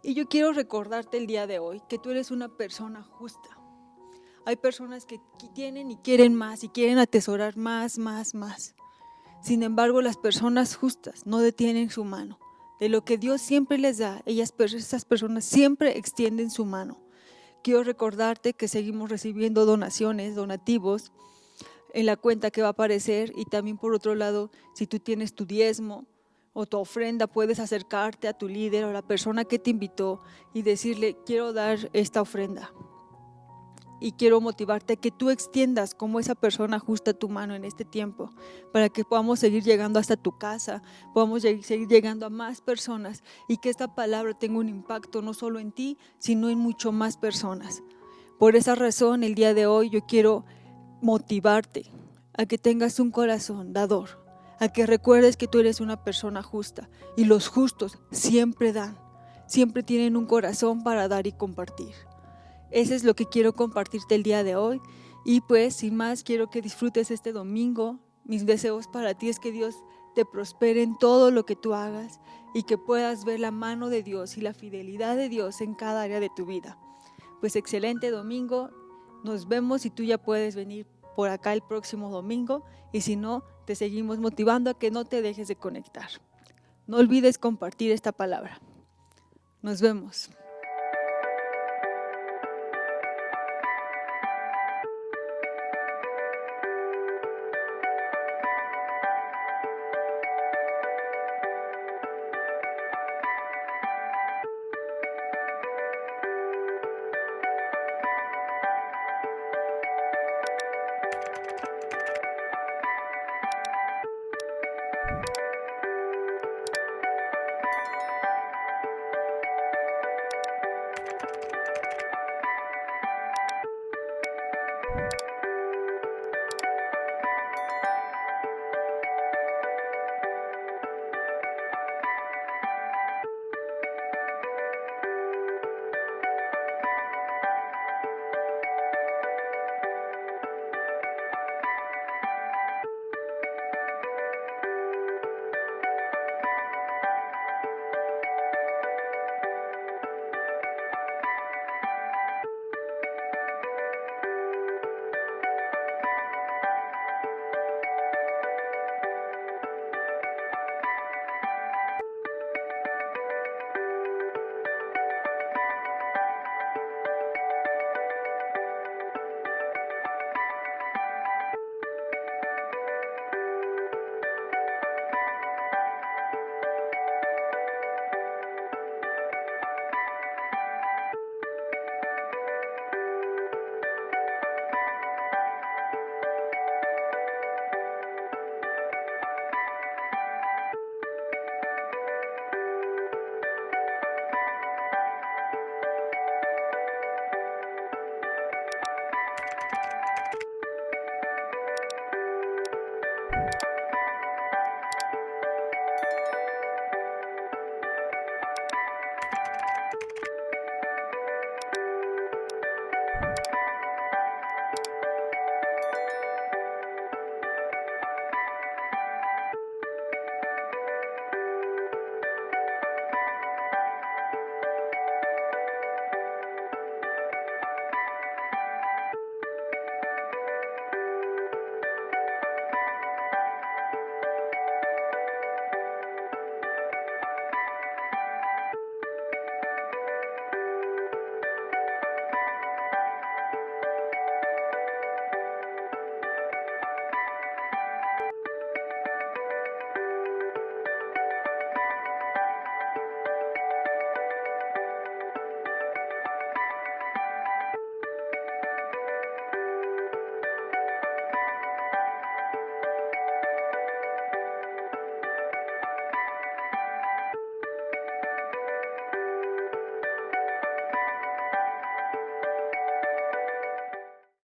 Y yo quiero recordarte el día de hoy que tú eres una persona justa. Hay personas que tienen y quieren más y quieren atesorar más. Sin embargo, las personas justas no detienen su mano. De lo que Dios siempre les da, esas personas siempre extienden su mano. Quiero recordarte que seguimos recibiendo donativos en la cuenta que va a aparecer, y también por otro lado, si tú tienes tu diezmo o tu ofrenda, puedes acercarte a tu líder o a la persona que te invitó y decirle, quiero dar esta ofrenda. y quiero motivarte a que tú extiendas como esa persona justa tu mano en este tiempo, para que podamos seguir llegando hasta tu casa, podamos seguir llegando a más personas y que esta palabra tenga un impacto no solo en ti, sino en mucho más personas. Por esa razón, el día de hoy yo quiero motivarte a que tengas un corazón dador, a que recuerdes que tú eres una persona justa y los justos siempre dan, siempre tienen un corazón para dar y compartir. Eso es lo que quiero compartirte el día de hoy y pues sin más quiero que disfrutes este domingo. Mis deseos para ti es que Dios te prospere en todo lo que tú hagas y que puedas ver la mano de Dios y la fidelidad de Dios en cada área de tu vida. Pues excelente domingo, nos vemos y tú ya puedes venir por acá el próximo domingo y si no, te seguimos motivando a que no te dejes de conectar. No olvides compartir esta palabra. Nos vemos.